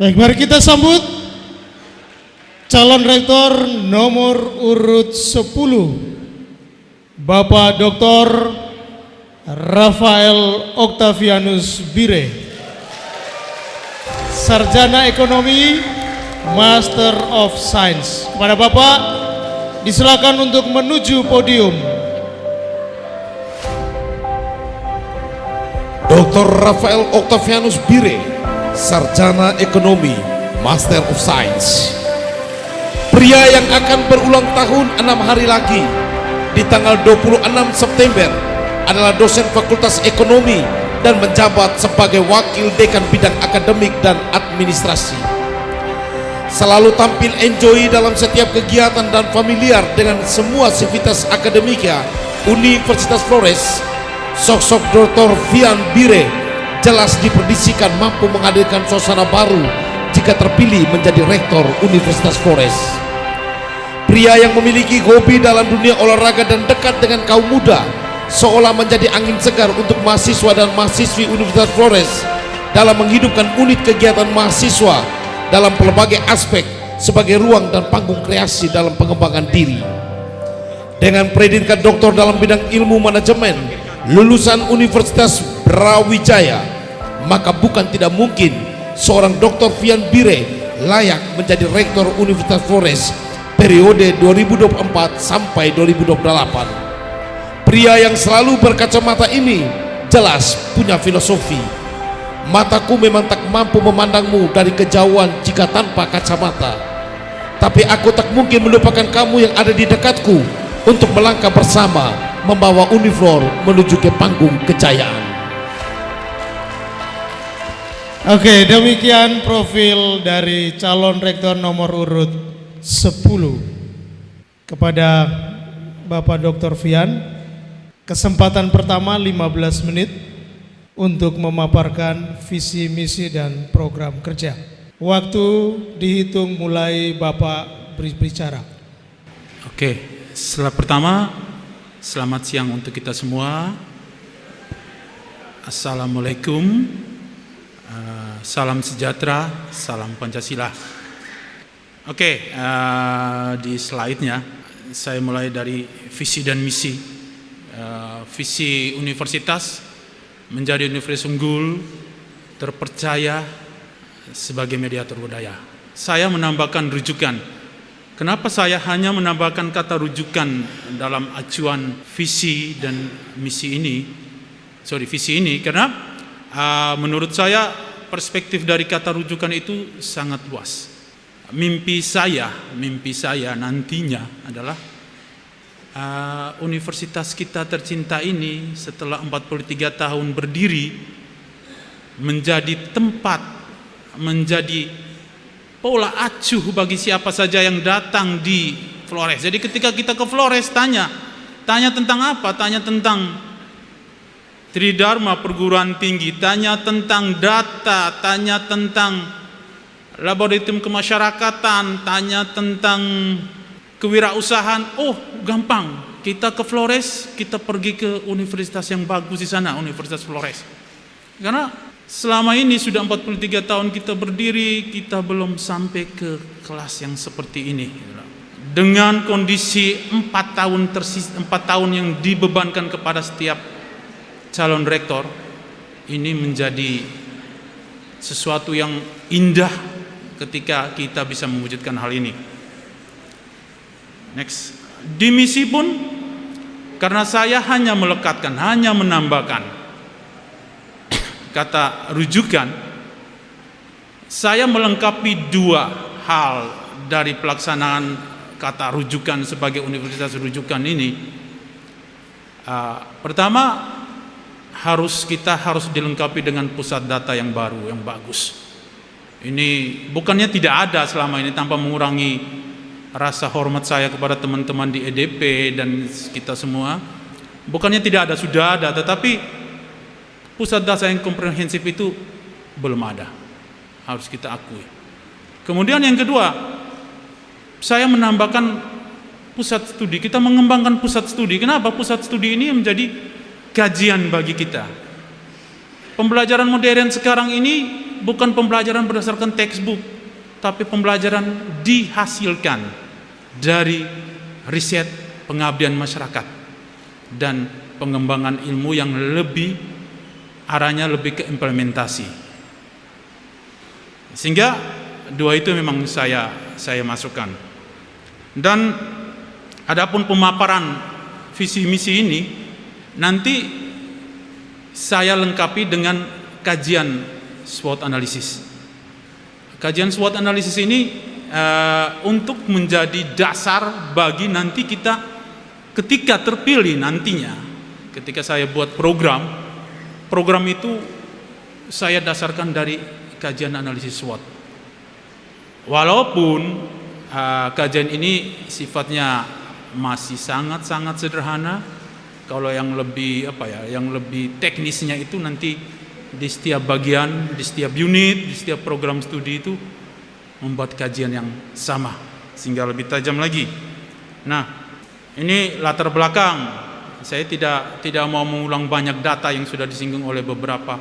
Baik, mari kita sambut calon rektor nomor urut 10, Bapak Dr. Rafael Octavianus Bire, Sarjana Ekonomi, Master of Science. Kepada Bapak disilakan untuk menuju podium. Dr. Rafael Octavianus Bire, Sarjana Ekonomi, Master of Science. Pria yang akan berulang tahun 6 hari lagi di tanggal 26 September adalah dosen Fakultas Ekonomi dan menjabat sebagai Wakil Dekan Bidang Akademik dan Administrasi. Selalu tampil enjoy dalam setiap kegiatan dan familiar dengan semua sivitas akademika Universitas Flores. Sosok Dr. Fian Bire jelas diprediksikan mampu menghadirkan suasana baru jika terpilih menjadi rektor Universitas Flores. Pria yang memiliki hobi dalam dunia olahraga dan dekat dengan kaum muda, seolah menjadi angin segar untuk mahasiswa dan mahasiswi Universitas Flores dalam menghidupkan unit kegiatan mahasiswa dalam berbagai aspek sebagai ruang dan panggung kreasi dalam pengembangan diri. Dengan predikat doktor dalam bidang ilmu manajemen, lulusan Universitas Brawijaya, maka bukan tidak mungkin seorang Dr. Fian Bire layak menjadi rektor Universitas Flores periode 2024 sampai 2028. Pria yang selalu berkacamata ini jelas punya filosofi. Mataku memang tak mampu memandangmu dari kejauhan jika tanpa kacamata, tapi aku tak mungkin melupakan kamu yang ada di dekatku untuk melangkah bersama membawa Uniflor menuju ke panggung kejayaan. Oke, demikian profil dari calon rektor nomor urut 10. Kepada Bapak Dr. Fian, kesempatan pertama 15 menit untuk memaparkan visi, misi, dan program kerja. Waktu dihitung mulai Bapak berbicara. Oke, setelah pertama, selamat siang untuk kita semua. Assalamualaikum, salam sejahtera, salam Pancasila. Oke, di slide-nya saya mulai dari visi dan misi. Visi universitas menjadi universitas unggul, terpercaya sebagai mediator budaya. Saya menambahkan rujukan. Kenapa saya hanya menambahkan kata rujukan dalam acuan visi dan misi ini? Visi ini, karena menurut saya perspektif dari kata rujukan itu sangat luas. Mimpi saya nantinya adalah universitas kita tercinta ini setelah 43 tahun berdiri menjadi tempat, menjadi pola acuh bagi siapa saja yang datang di Flores. Jadi ketika kita ke Flores tanya tentang apa? Tanya tentang Tridharma perguruan tinggi, tanya tentang data, tanya tentang laboratorium kemasyarakatan, tanya tentang kewirausahaan. Oh, gampang. Kita ke Flores, kita pergi ke universitas yang bagus di sana, Universitas Flores. Karena selama ini sudah 43 tahun kita berdiri, kita belum sampai ke kelas yang seperti ini. Dengan kondisi 4 tahun yang dibebankan kepada setiap calon rektor, ini menjadi sesuatu yang indah ketika kita bisa mewujudkan hal ini. Next. Di misi pun, karena saya hanya melekatkan, hanya menambahkan kata rujukan, saya melengkapi 2 hal dari pelaksanaan kata rujukan sebagai universitas rujukan ini. Pertama, kita harus dilengkapi dengan pusat data yang baru, yang bagus. Ini bukannya tidak ada selama ini, tanpa mengurangi rasa hormat saya kepada teman-teman di EDP dan kita semua. Bukannya tidak ada, sudah ada, tetapi pusat data yang komprehensif itu belum ada, harus kita akui. Kemudian yang kedua, saya menambahkan pusat studi. Kita mengembangkan pusat studi. Kenapa? Pusat studi ini menjadi kajian bagi kita. Pembelajaran modern sekarang ini bukan pembelajaran berdasarkan textbook, tapi pembelajaran dihasilkan dari riset pengabdian masyarakat dan pengembangan ilmu yang lebih arahnya lebih ke implementasi. Sehingga dua itu memang saya masukkan. Dan adapun pemaparan visi misi ini nanti saya lengkapi dengan kajian SWOT analisis. Kajian SWOT analisis ini untuk menjadi dasar bagi nanti kita ketika terpilih nantinya, ketika saya buat program itu saya dasarkan dari kajian analisis SWOT. Walaupun kajian ini sifatnya masih sangat-sangat sederhana, kalau yang lebih yang lebih teknisnya itu nanti di setiap bagian, di setiap unit, di setiap program studi itu membuat kajian yang sama sehingga lebih tajam lagi. Nah, ini latar belakang. Saya tidak mau mengulang banyak data yang sudah disinggung oleh beberapa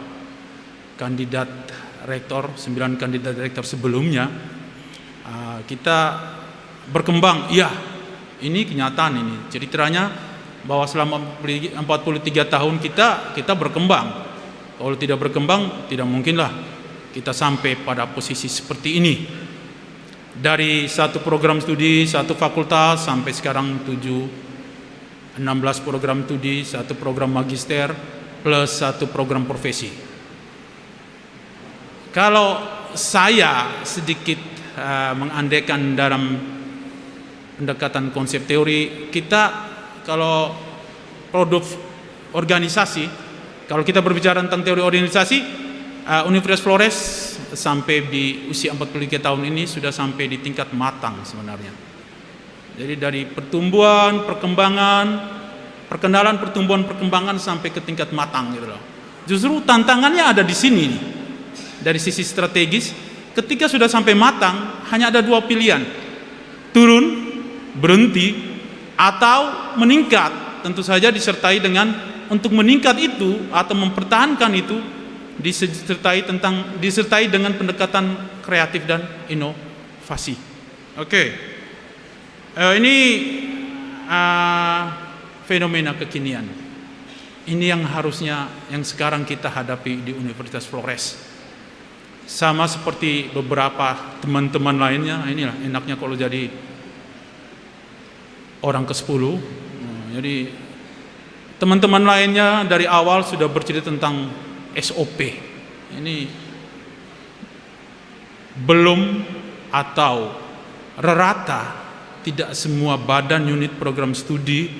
kandidat rektor, 9 kandidat rektor sebelumnya. Kita berkembang, iya, ini kenyataan ini. Ceritanya bahwa selama 43 tahun kita berkembang. Kalau tidak berkembang, tidak mungkinlah kita sampai pada posisi seperti ini. Dari satu program studi, satu fakultas, sampai sekarang 16 program studi, satu program magister, plus satu program profesi. Kalau saya sedikit mengandaikan dalam pendekatan konsep teori, kita kalau produk organisasi, kalau kita berbicara tentang teori organisasi, Universitas Flores sampai di usia 43 tahun ini sudah sampai di tingkat matang sebenarnya. Jadi dari pertumbuhan, perkembangan, perkenalan pertumbuhan perkembangan sampai ke tingkat matang gitu loh. Justru tantangannya ada di sini nih. Dari sisi strategis, ketika sudah sampai matang hanya ada 2 pilihan. Turun, berhenti, atau meningkat. Tentu saja disertai dengan untuk meningkat itu atau mempertahankan itu disertai dengan pendekatan kreatif dan inovasi. Oke. Ini fenomena kekinian. Ini yang sekarang kita hadapi di Universitas Flores. Sama seperti beberapa teman-teman lainnya, inilah enaknya kalau jadi orang ke-10. Jadi teman-teman lainnya dari awal sudah bercerita tentang SOP. Ini belum atau rata tidak semua badan unit program studi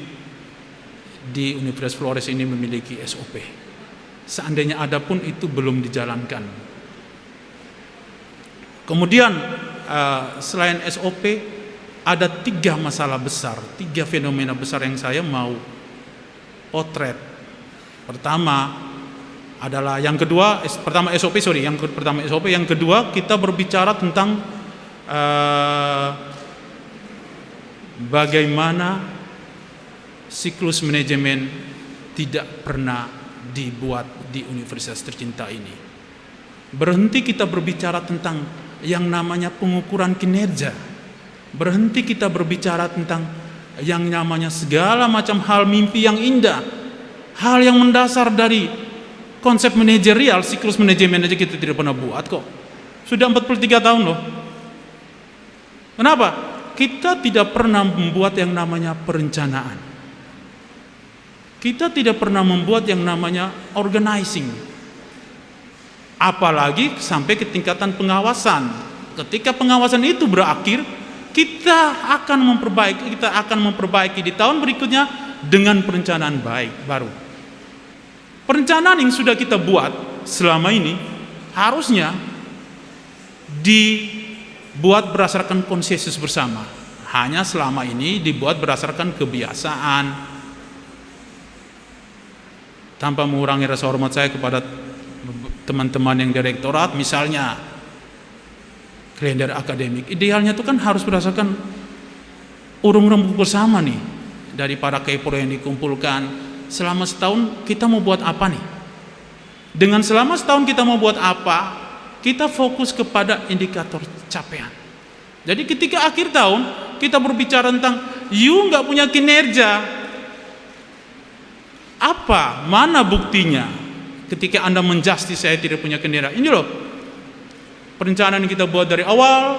di Universitas Flores ini memiliki SOP. Seandainya ada pun itu belum dijalankan. Kemudian selain SOP ada 3 masalah besar, 3 fenomena besar yang saya mau potret. Pertama adalah yang kedua, pertama SOP, yang kedua kita berbicara tentang bagaimana siklus manajemen tidak pernah dibuat di universitas tercinta ini. Berhenti kita berbicara tentang yang namanya pengukuran kinerja. Berhenti kita berbicara tentang yang namanya segala macam hal mimpi yang indah. Hal yang mendasar dari konsep manajerial, siklus manajemen aja kita tidak pernah buat kok. Sudah 43 tahun loh. Kenapa? Kita tidak pernah membuat yang namanya perencanaan. Kita tidak pernah membuat yang namanya organizing. Apalagi sampai ke tingkatan pengawasan. Ketika pengawasan itu berakhir, kita akan memperbaiki di tahun berikutnya dengan perencanaan baru. Perencanaan yang sudah kita buat selama ini harusnya dibuat berdasarkan konsensus bersama. Hanya selama ini dibuat berdasarkan kebiasaan. Tanpa mengurangi rasa hormat saya kepada teman-teman yang direktorat, misalnya kalender akademik, idealnya itu kan harus berdasarkan urung rembuk bersama nih dari para kepro yang dikumpulkan. Selama setahun kita mau buat apa nih? Dengan selama setahun kita mau buat apa, kita fokus kepada indikator capaian. Jadi ketika akhir tahun kita berbicara tentang you nggak punya kinerja, apa, mana buktinya ketika Anda menjustis saya tidak punya kinerja? Ini loh perencanaan yang kita buat dari awal,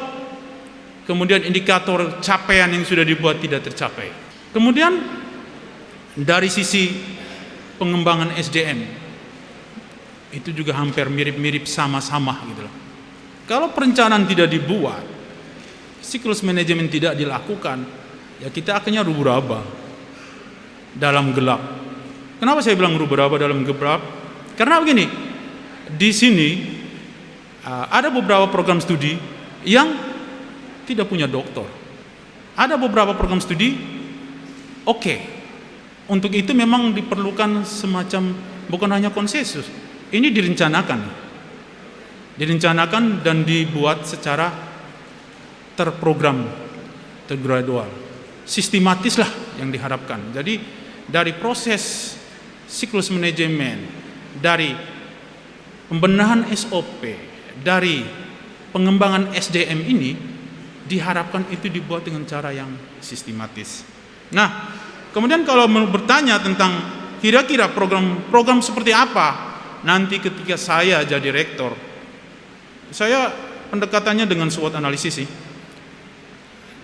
kemudian indikator capaian yang sudah dibuat tidak tercapai. Kemudian dari sisi pengembangan SDM, itu juga hampir mirip-mirip sama-sama gitu loh. Kalau perencanaan tidak dibuat, siklus manajemen tidak dilakukan, ya kita akhirnya rubuh-raba dalam gelap. Kenapa saya bilang rubuh-raba dalam gelap? Karena begini, di sini ada beberapa program studi yang tidak punya doktor. Ada beberapa program studi, oke. Untuk itu memang diperlukan semacam, bukan hanya konsensus. Ini direncanakan dan dibuat secara terprogram, tergradual, sistematis lah yang diharapkan. Jadi dari proses siklus manajemen, dari pembenahan SOP, dari pengembangan SDM ini diharapkan itu dibuat dengan cara yang sistematis. Nah, kemudian kalau bertanya tentang kira-kira program seperti apa nanti ketika saya jadi rektor, saya pendekatannya dengan SWOT analisis sih.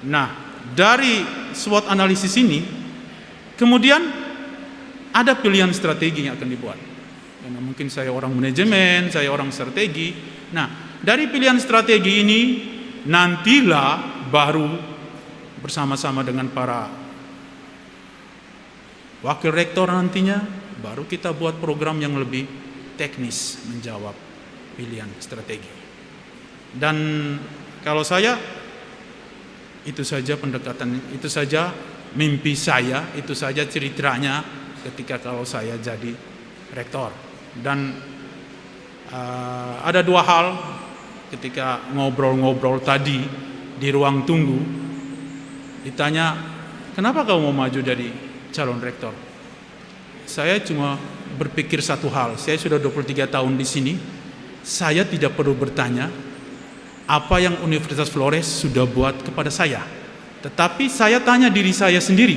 Nah, dari SWOT analisis ini, kemudian ada pilihan strategi yang akan dibuat. Karena mungkin saya orang manajemen, saya orang strategi. Nah, dari pilihan strategi ini, nantilah baru bersama-sama dengan para wakil rektor nantinya, baru kita buat program yang lebih teknis menjawab pilihan strategi. Dan kalau saya, itu saja pendekatan, itu saja mimpi saya, itu saja ceritanya ketika kalau saya jadi rektor. Dan ada dua hal ketika ngobrol-ngobrol tadi di ruang tunggu, ditanya, kenapa kamu mau maju jadi calon rektor? Saya cuma berpikir satu hal, saya sudah 23 tahun di sini, saya tidak perlu bertanya apa yang Universitas Flores sudah buat kepada saya. Tetapi saya tanya diri saya sendiri,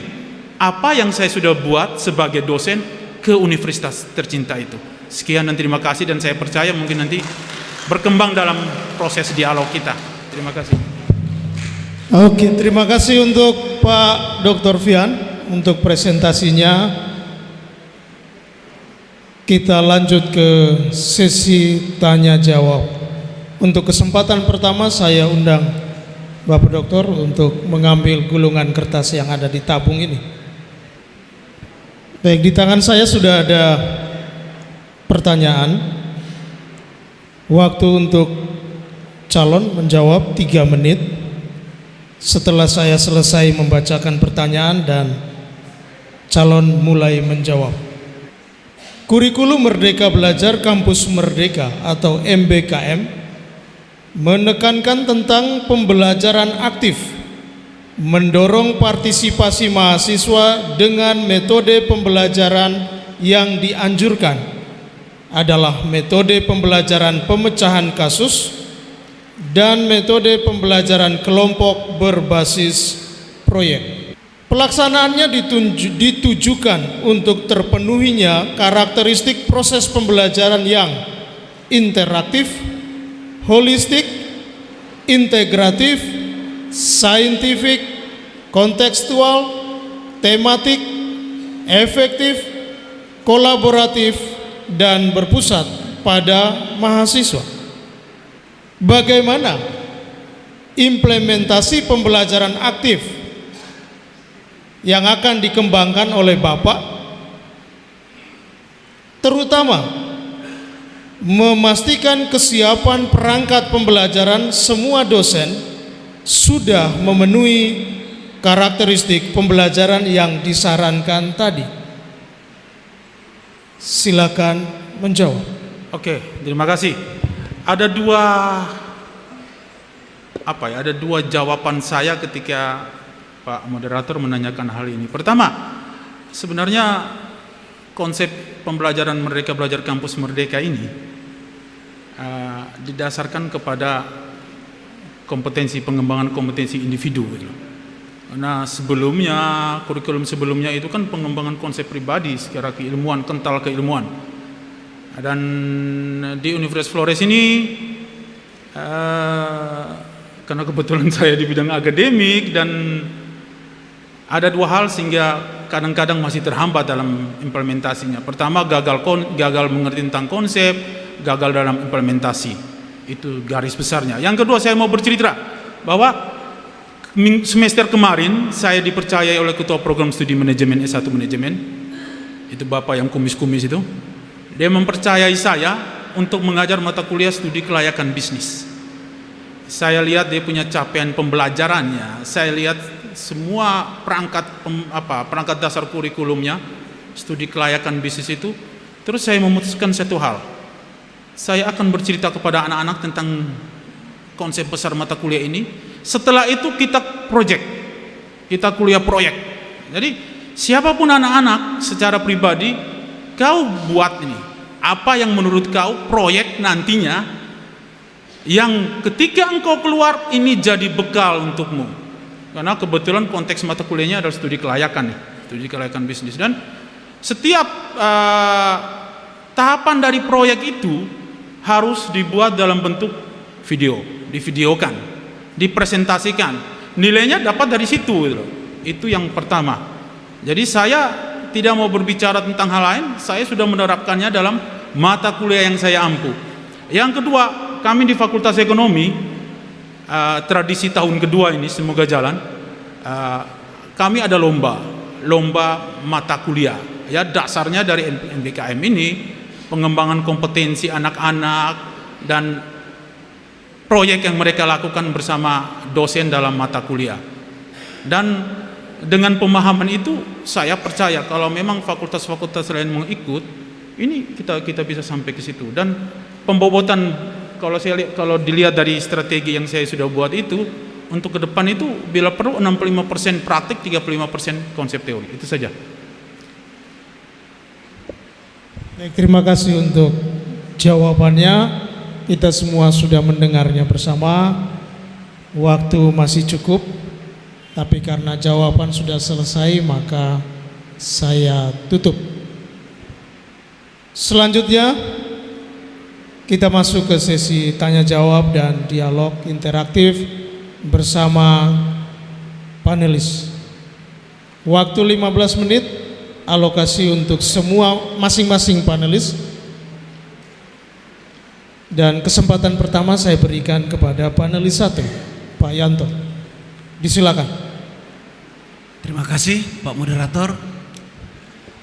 apa yang saya sudah buat sebagai dosen ke universitas tercinta itu. Sekian dan terima kasih, dan saya percaya mungkin nanti berkembang dalam proses dialog kita. Terima kasih. Oke, terima kasih untuk Pak Dr. Fian untuk presentasinya. Kita lanjut ke sesi tanya jawab. Untuk kesempatan pertama saya undang Bapak Doktor untuk mengambil gulungan kertas yang ada di tabung ini. Baik, di tangan saya sudah ada pertanyaan. Waktu untuk calon menjawab 3 menit. Setelah saya selesai membacakan pertanyaan dan calon mulai menjawab. Kurikulum Merdeka Belajar Kampus Merdeka atau MBKM menekankan tentang pembelajaran aktif, mendorong partisipasi mahasiswa dengan metode pembelajaran yang dianjurkan adalah metode pembelajaran pemecahan kasus dan metode pembelajaran kelompok berbasis proyek. Pelaksanaannya ditujukan untuk terpenuhinya karakteristik proses pembelajaran yang interaktif, holistik, integratif, saintifik, kontekstual, tematik, efektif, kolaboratif, dan berpusat pada mahasiswa. Bagaimana implementasi pembelajaran aktif yang akan dikembangkan oleh Bapak, terutama memastikan kesiapan perangkat pembelajaran semua dosen sudah memenuhi karakteristik pembelajaran yang disarankan tadi. Silakan menjawab. Oke, terima kasih. Ada dua jawaban saya ketika Pak moderator menanyakan hal ini. Pertama, sebenarnya konsep pembelajaran Merdeka Belajar Kampus Merdeka ini didasarkan kepada pengembangan kompetensi individu gitu. Nah, kurikulum sebelumnya itu kan pengembangan konsep pribadi secara keilmuan, kental keilmuan. Dan di Universitas Flores ini karena kebetulan saya di bidang akademik dan ada dua hal sehingga kadang-kadang masih terhambat dalam implementasinya. Pertama, gagal mengerti tentang konsep, gagal dalam implementasi. Itu garis besarnya. Yang kedua, saya mau bercerita bahwa semester kemarin saya dipercayai oleh ketua program studi manajemen S1 manajemen. Itu Bapak yang kumis-kumis itu. Dia mempercayai saya untuk mengajar mata kuliah studi kelayakan bisnis. Saya lihat dia punya capaian pembelajarannya. Saya lihat semua perangkat dasar kurikulumnya studi kelayakan bisnis itu. Terus saya memutuskan satu hal. Saya akan bercerita kepada anak-anak tentang konsep besar mata kuliah ini. Setelah itu kita kuliah proyek. Jadi siapapun anak-anak secara pribadi, kau buat ini. Apa yang menurut kau proyek nantinya yang ketika engkau keluar ini jadi bekal untukmu. Karena kebetulan konteks mata kuliahnya adalah studi kelayakan nih, studi kelayakan bisnis. Dan setiap tahapan dari proyek itu harus dibuat dalam bentuk video, divideokan, dipresentasikan. Nilainya dapat dari situ gitu. Itu yang pertama. Jadi saya tidak mau berbicara tentang hal lain, saya sudah menerapkannya dalam mata kuliah yang saya ampu. Yang kedua, kami di Fakultas Ekonomi, tradisi tahun kedua ini semoga jalan, kami ada lomba mata kuliah. Ya, dasarnya dari MBKM ini pengembangan kompetensi anak-anak dan proyek yang mereka lakukan bersama dosen dalam mata kuliah. Dan dengan pemahaman itu saya percaya kalau memang fakultas-fakultas lain mau ikut, ini kita bisa sampai ke situ. Dan pembobotan kalau dilihat dari strategi yang saya sudah buat itu, untuk ke depan itu bila perlu 65% praktik, 35% konsep teori. Itu saja. Baik, terima kasih untuk jawabannya. Kita semua sudah mendengarnya bersama. Waktu masih cukup, tapi karena jawaban sudah selesai, maka saya tutup. Selanjutnya, kita masuk ke sesi tanya jawab dan dialog interaktif bersama panelis. Waktu 15 menit alokasi untuk semua masing-masing panelis. Dan kesempatan pertama saya berikan kepada panelis 1, Pak Yanto. Disilakan. Terima kasih Pak Moderator.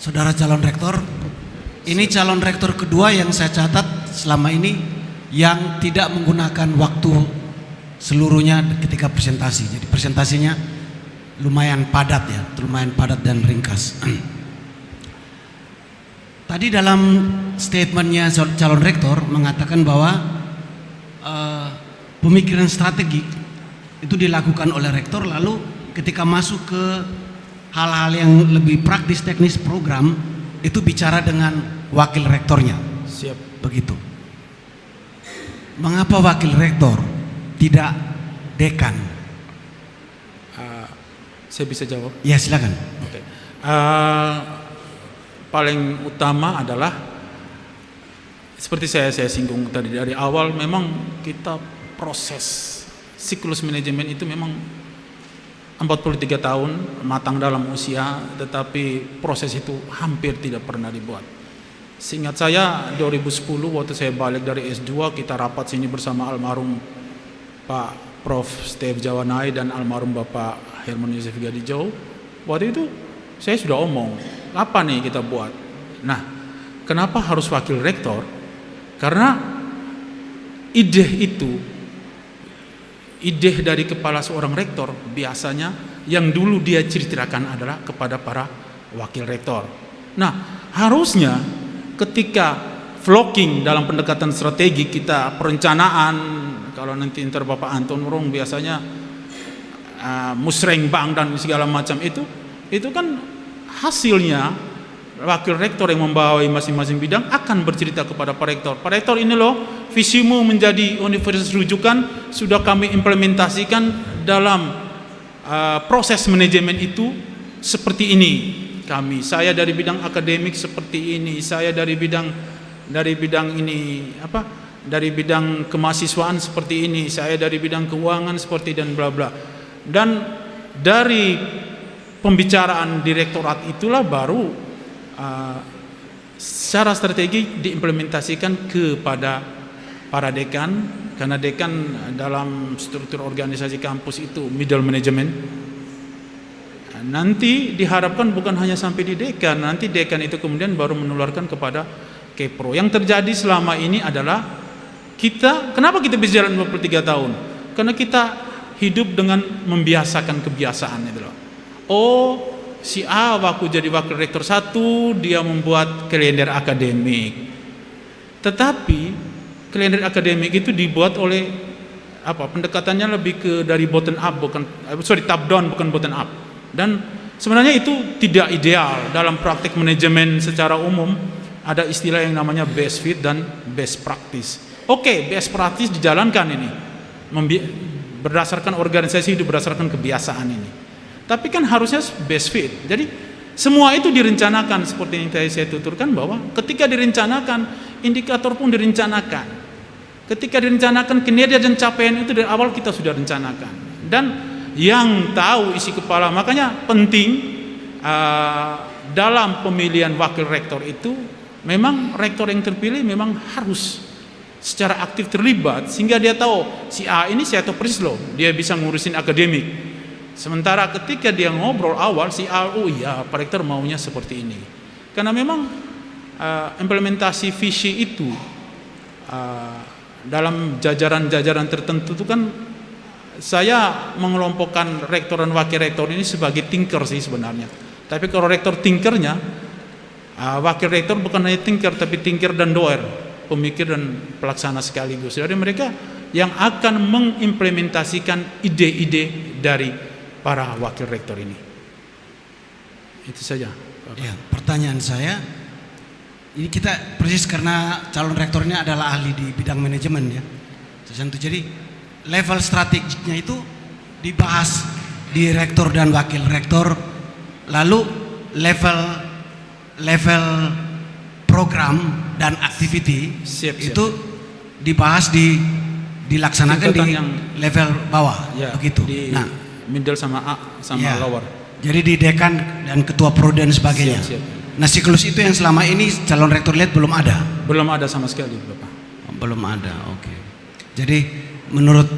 Saudara calon rektor, ini calon rektor kedua yang saya catat selama ini yang tidak menggunakan waktu seluruhnya ketika presentasi. Jadi presentasinya lumayan padat ya, lumayan padat dan ringkas. Tadi dalam statementnya calon rektor mengatakan bahwa pemikiran strategik itu dilakukan oleh rektor, lalu ketika masuk ke hal-hal yang lebih praktis teknis program itu bicara dengan wakil rektornya. Siap. Begitu. Mengapa wakil rektor tidak dekan? Saya bisa jawab? Ya, silakan. Oke. Paling utama adalah seperti saya singgung tadi dari awal, memang kita proses siklus manajemen itu memang 43 tahun matang dalam usia, tetapi proses itu hampir tidak pernah dibuat. Seingat saya 2010 waktu saya balik dari S2, kita rapat sini bersama almarhum Pak Prof. Steve Jawanai dan almarhum Bapak Herman Yosef Gadijo. Waktu itu saya sudah omong, apa nih kita buat? Nah, kenapa harus wakil rektor? Karena ide dari kepala seorang rektor biasanya yang dulu dia ceritakan adalah kepada para wakil rektor. Nah, harusnya ketika vlogging dalam pendekatan strategi kita perencanaan, kalau nanti ntar Bapak Anton Rong biasanya musrengbang dan segala macam itu kan hasilnya wakil rektor yang membawai masing-masing bidang akan bercerita kepada Pak Rektor. Pak Rektor, ini loh visimu menjadi universitas rujukan sudah kami implementasikan dalam proses manajemen itu seperti ini. Saya dari bidang akademik seperti ini, saya dari bidang ini dari bidang kemahasiswaan seperti ini, saya dari bidang keuangan seperti dan bla bla. Dan dari pembicaraan direktorat itulah baru secara strategi diimplementasikan kepada para dekan, karena dekan dalam struktur organisasi kampus itu middle management. Nanti diharapkan bukan hanya sampai di dekan, nanti dekan itu kemudian baru menularkan kepada Kepro. Yang terjadi selama ini adalah kenapa kita bisa jalan 23 tahun? Karena kita hidup dengan membiasakan kebiasaan itu loh. Oh, si A waktu jadi wakil rektor 1 dia membuat kalender akademik. Tetapi kalender akademik itu dibuat oleh pendekatannya lebih ke dari bottom up top down bukan bottom up. Dan sebenarnya itu tidak ideal dalam praktik manajemen secara umum. Ada istilah yang namanya best fit dan best practice. Oke, best practice dijalankan ini berdasarkan organisasi itu berdasarkan kebiasaan ini. Tapi kan harusnya best fit. Jadi semua itu direncanakan seperti yang tadi saya tuturkan, bahwa ketika direncanakan indikator pun direncanakan. Ketika direncanakan kinerja dan capaian itu dari awal kita sudah rencanakan. Dan yang tahu isi kepala, makanya penting dalam pemilihan wakil rektor itu memang rektor yang terpilih memang harus secara aktif terlibat, sehingga dia tahu si A ini saya tahu persis loh, dia bisa ngurusin akademik. Sementara ketika dia ngobrol awal si A, oh iya Pak Rektor maunya seperti ini. Karena memang implementasi visi itu dalam jajaran-jajaran tertentu itu kan, saya mengelompokkan rektor dan wakil rektor ini sebagai thinker sih sebenarnya. Tapi kalau rektor thinkernya, wakil rektor bukan hanya thinker tapi thinker dan doer, pemikir dan pelaksana sekaligus. Jadi mereka yang akan mengimplementasikan ide-ide dari para wakil rektor ini. Itu saja. Ya, pertanyaan saya, ini kita persis karena calon rektor ini adalah ahli di bidang manajemen ya. Jadi level strategiknya itu dibahas di rektor dan wakil rektor, lalu level program dan activity itu dibahas dilaksanakan di level bawah ya, begitu. Nah, middle sama A sama ya, lower. Jadi di dekan dan ketua pro dan sebagainya. Nah, siklus itu yang selama ini calon rektor lihat belum ada. Belum ada sama sekali, Bapak. Belum ada. Oke. Jadi menurut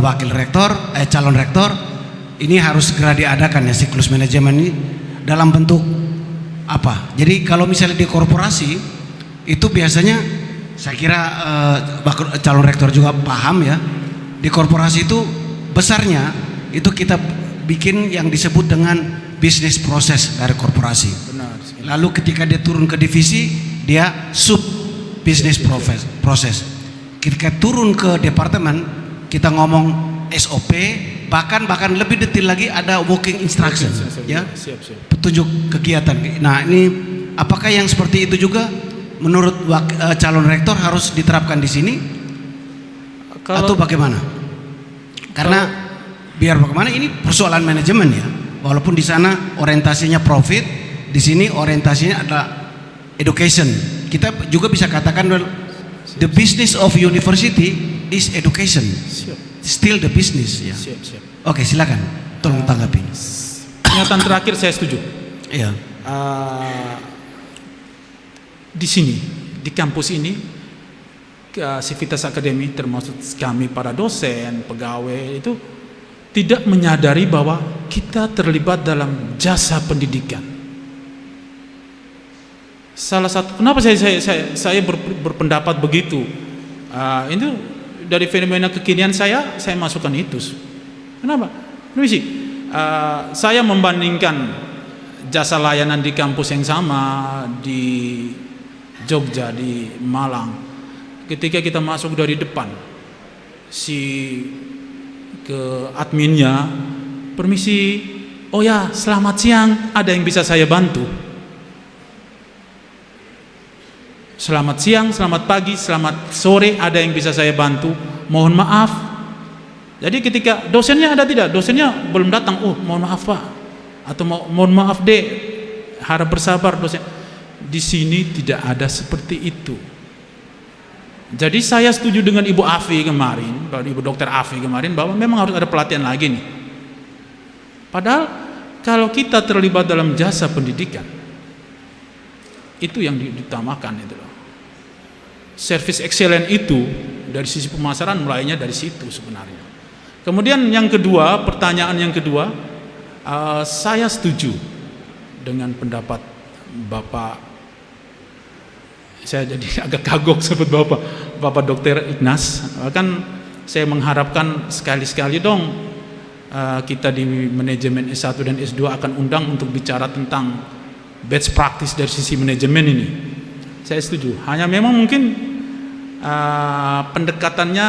wakil rektor, calon rektor, ini harus segera diadakan ya siklus manajemen ini dalam bentuk apa? Jadi kalau misalnya di korporasi itu biasanya saya kira calon rektor juga paham ya. Di korporasi itu besarnya itu kita bikin yang disebut dengan bisnis proses dari korporasi. Benar. Lalu ketika dia turun ke divisi, dia sub bisnis proses. Ketika turun ke departemen, kita ngomong SOP, bahkan lebih detail lagi ada working instruction, ya, petunjuk kegiatan. Nah, ini apakah yang seperti itu juga menurut calon rektor harus diterapkan di sini, atau bagaimana? Karena biar bagaimana ini persoalan manajemen ya, walaupun di sana orientasinya profit, di sini orientasinya adalah education. Kita juga bisa katakan the business of university is education. Still the business ya. Oke, silakan. Tolong tanggapi. Pernyataan terakhir saya setuju. Iya. Di sini, di kampus ini, Civitas Academy termasuk kami para dosen, pegawai itu tidak menyadari bahwa kita terlibat dalam jasa pendidikan. Salah satu kenapa saya berpendapat begitu, itu dari fenomena kekinian saya masukkan itu. Kenapa? Permisi, saya membandingkan jasa layanan di kampus yang sama di Jogja, di Malang. Ketika kita masuk dari depan, ke adminnya, permisi, oh ya selamat siang, ada yang bisa saya bantu? Selamat siang, selamat pagi, selamat sore, ada yang bisa saya bantu? Mohon maaf. Jadi ketika dosennya ada tidak? Dosennya belum datang. Oh, mohon maaf Pak. Atau mohon maaf Dek. Harap bersabar dosen. Di sini tidak ada seperti itu. Jadi saya setuju dengan Ibu Afi kemarin, Ibu Dokter Afi kemarin, bahwa memang harus ada pelatihan lagi nih. Padahal kalau kita terlibat dalam jasa pendidikan, itu yang diutamakan itu loh. Service excellent itu dari sisi pemasaran mulainya dari situ sebenarnya. Kemudian yang kedua, pertanyaan yang kedua, saya setuju dengan pendapat Bapak. Saya jadi agak kagok sebut Bapak Dokter Ignas. Kan saya mengharapkan sekali-sekali dong kita di manajemen S1 dan S2 akan undang untuk bicara tentang best practice dari sisi manajemen ini. Saya setuju. Hanya memang mungkin pendekatannya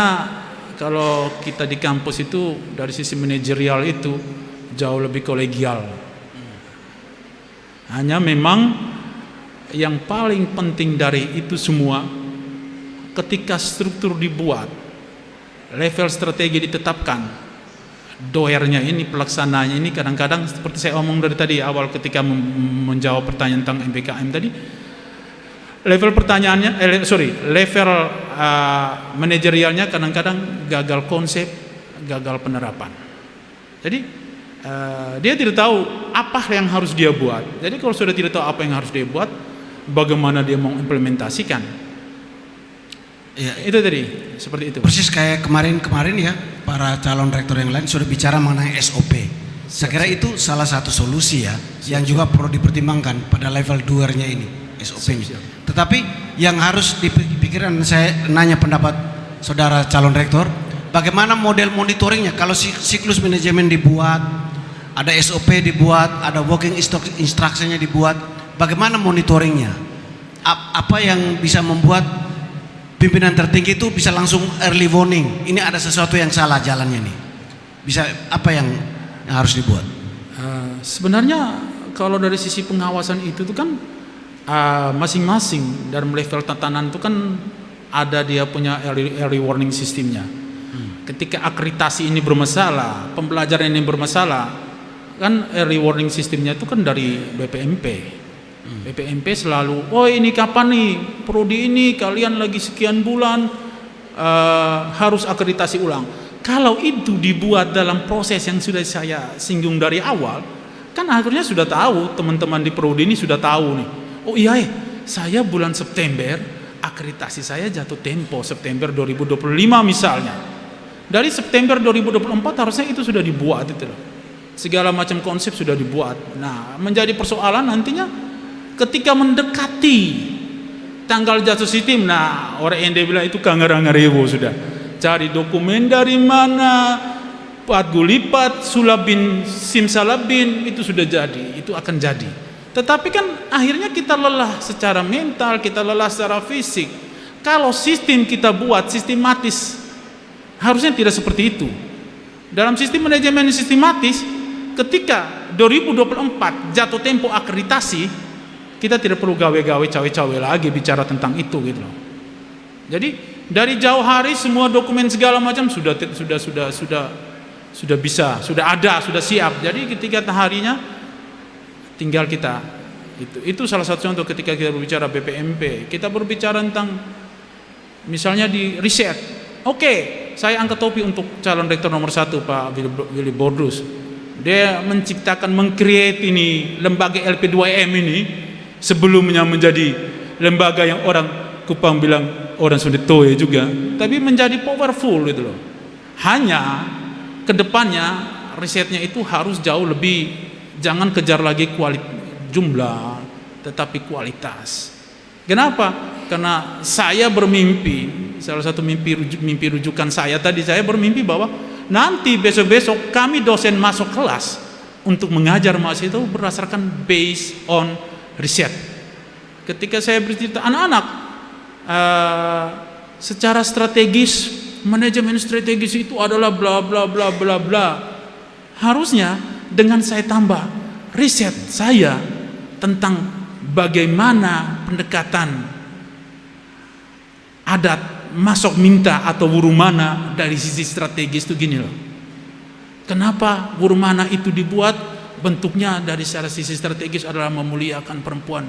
kalau kita di kampus itu dari sisi manajerial itu jauh lebih kolegial. Hanya memang yang paling penting dari itu semua, ketika struktur dibuat, level strategi ditetapkan, doernya ini, pelaksananya ini kadang-kadang seperti saya omong dari tadi awal ketika menjawab pertanyaan tentang MBKM tadi, level pertanyaannya, level manajerialnya kadang-kadang gagal konsep, gagal penerapan. Jadi dia tidak tahu apa yang harus dia buat. Jadi kalau sudah tidak tahu apa yang harus dia buat, bagaimana dia mau implementasikan? Ya, itu tadi seperti itu. Persis kayak kemarin ya, para calon rektor yang lain sudah bicara mengenai SOP. Saya kira itu salah satu solusi ya, yang juga perlu dipertimbangkan pada level 2-nya ini, SOP-nya. Tetapi yang harus dipikirkan, saya nanya pendapat saudara calon rektor, bagaimana model monitoringnya? Kalau siklus manajemen dibuat, ada SOP dibuat, ada working instruction-nya dibuat, bagaimana monitoringnya? Apa yang bisa membuat pimpinan tertinggi itu bisa langsung early warning? Ini ada sesuatu yang salah jalannya nih. Bisa apa yang harus dibuat? Sebenarnya kalau dari sisi pengawasan itu tuh kan masing-masing dalam level tatanan itu kan ada dia punya early warning sistemnya. Ketika akreditasi ini bermasalah, pembelajaran ini bermasalah, kan early warning sistemnya itu kan dari BPMP. BPMP selalu, oh ini kapan nih prodi ini kalian lagi sekian bulan harus akreditasi ulang. Kalau itu dibuat dalam proses yang sudah saya singgung dari awal, kan akhirnya sudah tahu, teman-teman di prodi ini sudah tahu nih. Oh iya, saya bulan September akreditasi saya jatuh tempo September 2025 misalnya. Dari September 2024 harusnya itu sudah dibuat itu loh. Segala macam konsep sudah dibuat. Nah, menjadi persoalan nantinya ketika mendekati tanggal jatuh sistem, nah orang yang dia bilang itu kangarang-ngarewo sudah. Cari dokumen dari mana, Pat Gulipat, Sulabin, Simsalabin, itu sudah jadi, itu akan jadi. Tetapi kan akhirnya kita lelah secara mental, kita lelah secara fisik. Kalau sistem kita buat sistematis, harusnya tidak seperti itu. Dalam sistem manajemen sistematis, ketika 2024 jatuh tempo akreditasi, kita tidak perlu gawe-gawe cawe-cawe lagi bicara tentang itu gitu loh. Jadi dari jauh hari semua dokumen segala macam sudah bisa, sudah ada, sudah siap. Jadi ketika harinya tinggal kita itu salah satu contoh ketika kita berbicara BPMP, kita berbicara tentang misalnya di riset. Oke, saya angkat topi untuk calon rektor nomor 1 Pak Willy Bordus. Dia menciptakan, mengcreate ini lembaga LP2M ini sebelumnya menjadi lembaga yang orang Kupang bilang orang sudah toye juga, tapi menjadi powerful gitu loh. Hanya kedepannya risetnya itu harus jauh lebih, jangan kejar lagi jumlah, tetapi kualitas. Kenapa? Karena saya bermimpi, salah satu mimpi rujukan saya tadi, saya bermimpi bahwa nanti besok-besok kami dosen masuk kelas untuk mengajar mahasiswa itu berdasarkan based on riset. Ketika saya bercerita anak-anak secara strategis, manajemen strategis itu adalah bla bla bla bla bla. Harusnya dengan saya tambah riset saya tentang bagaimana pendekatan adat masuk minta atau wurumana dari sisi strategis itu gini loh. Kenapa wurumana itu dibuat? Bentuknya dari secara sisi strategis adalah memuliakan perempuan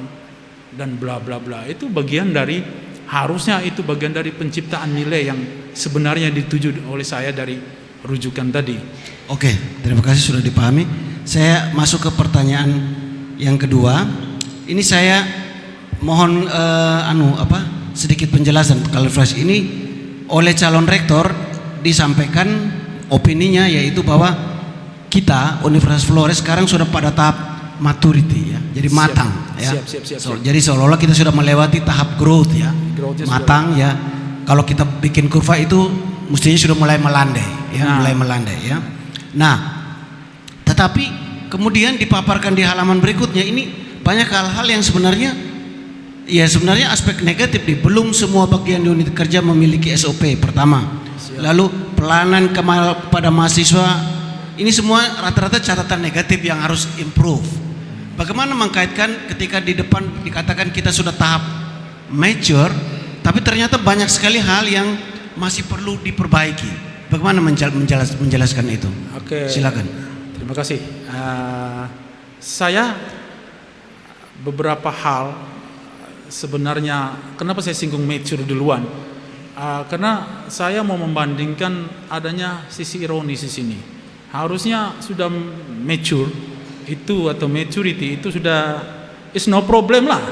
dan bla bla bla. Itu bagian dari, harusnya itu bagian dari penciptaan nilai yang sebenarnya dituju oleh saya dari rujukan tadi. Oke, terima kasih sudah dipahami. Saya masuk ke pertanyaan yang kedua. Ini saya mohon sedikit penjelasan klarifikasi ini oleh calon rektor disampaikan opininya, yaitu bahwa kita Universitas Flores sekarang sudah pada tahap maturity ya, jadi matang ya. Siap. Jadi seolah-olah kita sudah melewati tahap growth ya, matang ya. Kalau kita bikin kurva itu mestinya sudah mulai melandai ya, mulai melandai ya. Nah, tetapi kemudian dipaparkan di halaman berikutnya ini banyak hal-hal yang sebenarnya aspek negatif nih. Belum semua bagian di unit kerja memiliki SOP pertama. Lalu pelayanan kepada mahasiswa, ini semua rata-rata catatan negatif yang harus improve. Bagaimana mengkaitkan ketika di depan dikatakan kita sudah tahap mature, tapi ternyata banyak sekali hal yang masih perlu diperbaiki. Bagaimana menjelaskan itu? Oke. Silakan. Terima kasih. Saya beberapa hal sebenarnya, kenapa saya singgung mature duluan? Karena saya mau membandingkan adanya sisi ironis di sini. Harusnya sudah mature itu atau maturity itu sudah is no problem lah.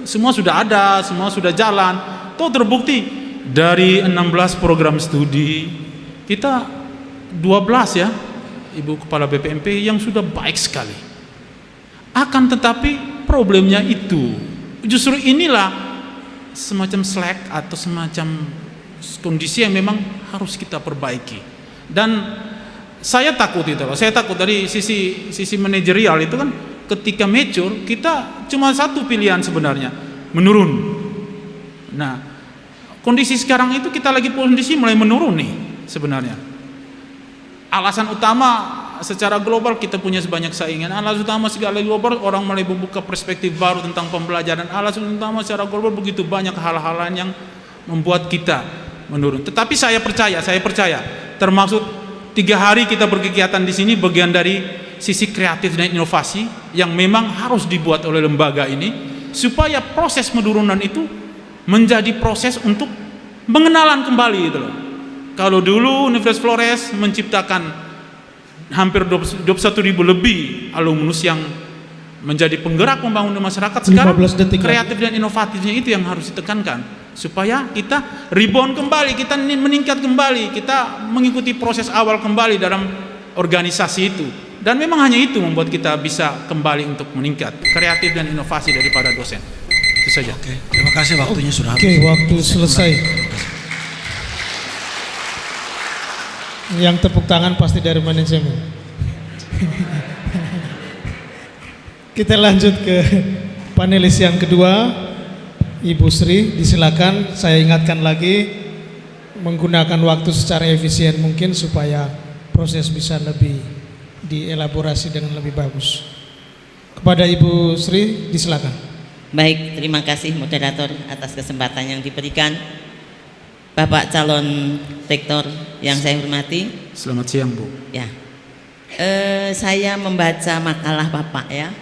Semua sudah ada, semua sudah jalan. Toh terbukti dari 16 program studi kita 12 ya, Ibu Kepala BPMP yang sudah baik sekali. Akan tetapi problemnya itu justru inilah semacam slack atau semacam kondisi yang memang harus kita perbaiki. Dan saya takut itu loh. Saya takut dari sisi manajerial itu kan, ketika mature kita cuma satu pilihan sebenarnya, menurun. Nah, kondisi sekarang itu kita lagi kondisi mulai menurun nih sebenarnya. Alasan utama secara global kita punya sebanyak saingan. Alasan utama segala global orang mulai membuka perspektif baru tentang pembelajaran. Alasan utama secara global begitu banyak hal-hal yang membuat kita menurun. Tetapi saya percaya termasuk 3 hari kita berkegiatan di sini bagian dari sisi kreatif dan inovasi yang memang harus dibuat oleh lembaga ini supaya proses penurunan itu menjadi proses untuk mengenalan kembali itu loh. Kalau dulu Universitas Flores menciptakan hampir 21.000 lebih alumnus yang menjadi penggerak pembangunan masyarakat, sekarang 15 detik kreatif dan inovatifnya itu yang harus ditekankan supaya kita rebound kembali, kita meningkat kembali, kita mengikuti proses awal kembali dalam organisasi itu. Dan memang hanya itu membuat kita bisa kembali untuk meningkat kreatif dan inovasi daripada dosen. Itu saja. Oke, terima kasih, waktunya sudah habis. Oke, waktu selesai. Yang tepuk tangan pasti dari manajemen. Kita lanjut ke panelis yang kedua. Ibu Sri, disilakan. Saya ingatkan lagi menggunakan waktu secara efisien mungkin supaya proses bisa lebih dielaborasi dengan lebih bagus. Kepada Ibu Sri, disilakan. Baik, terima kasih moderator atas kesempatan yang diberikan. Bapak calon rektor yang saya hormati. Selamat siang, Bu. Ya, saya membaca makalah Bapak ya.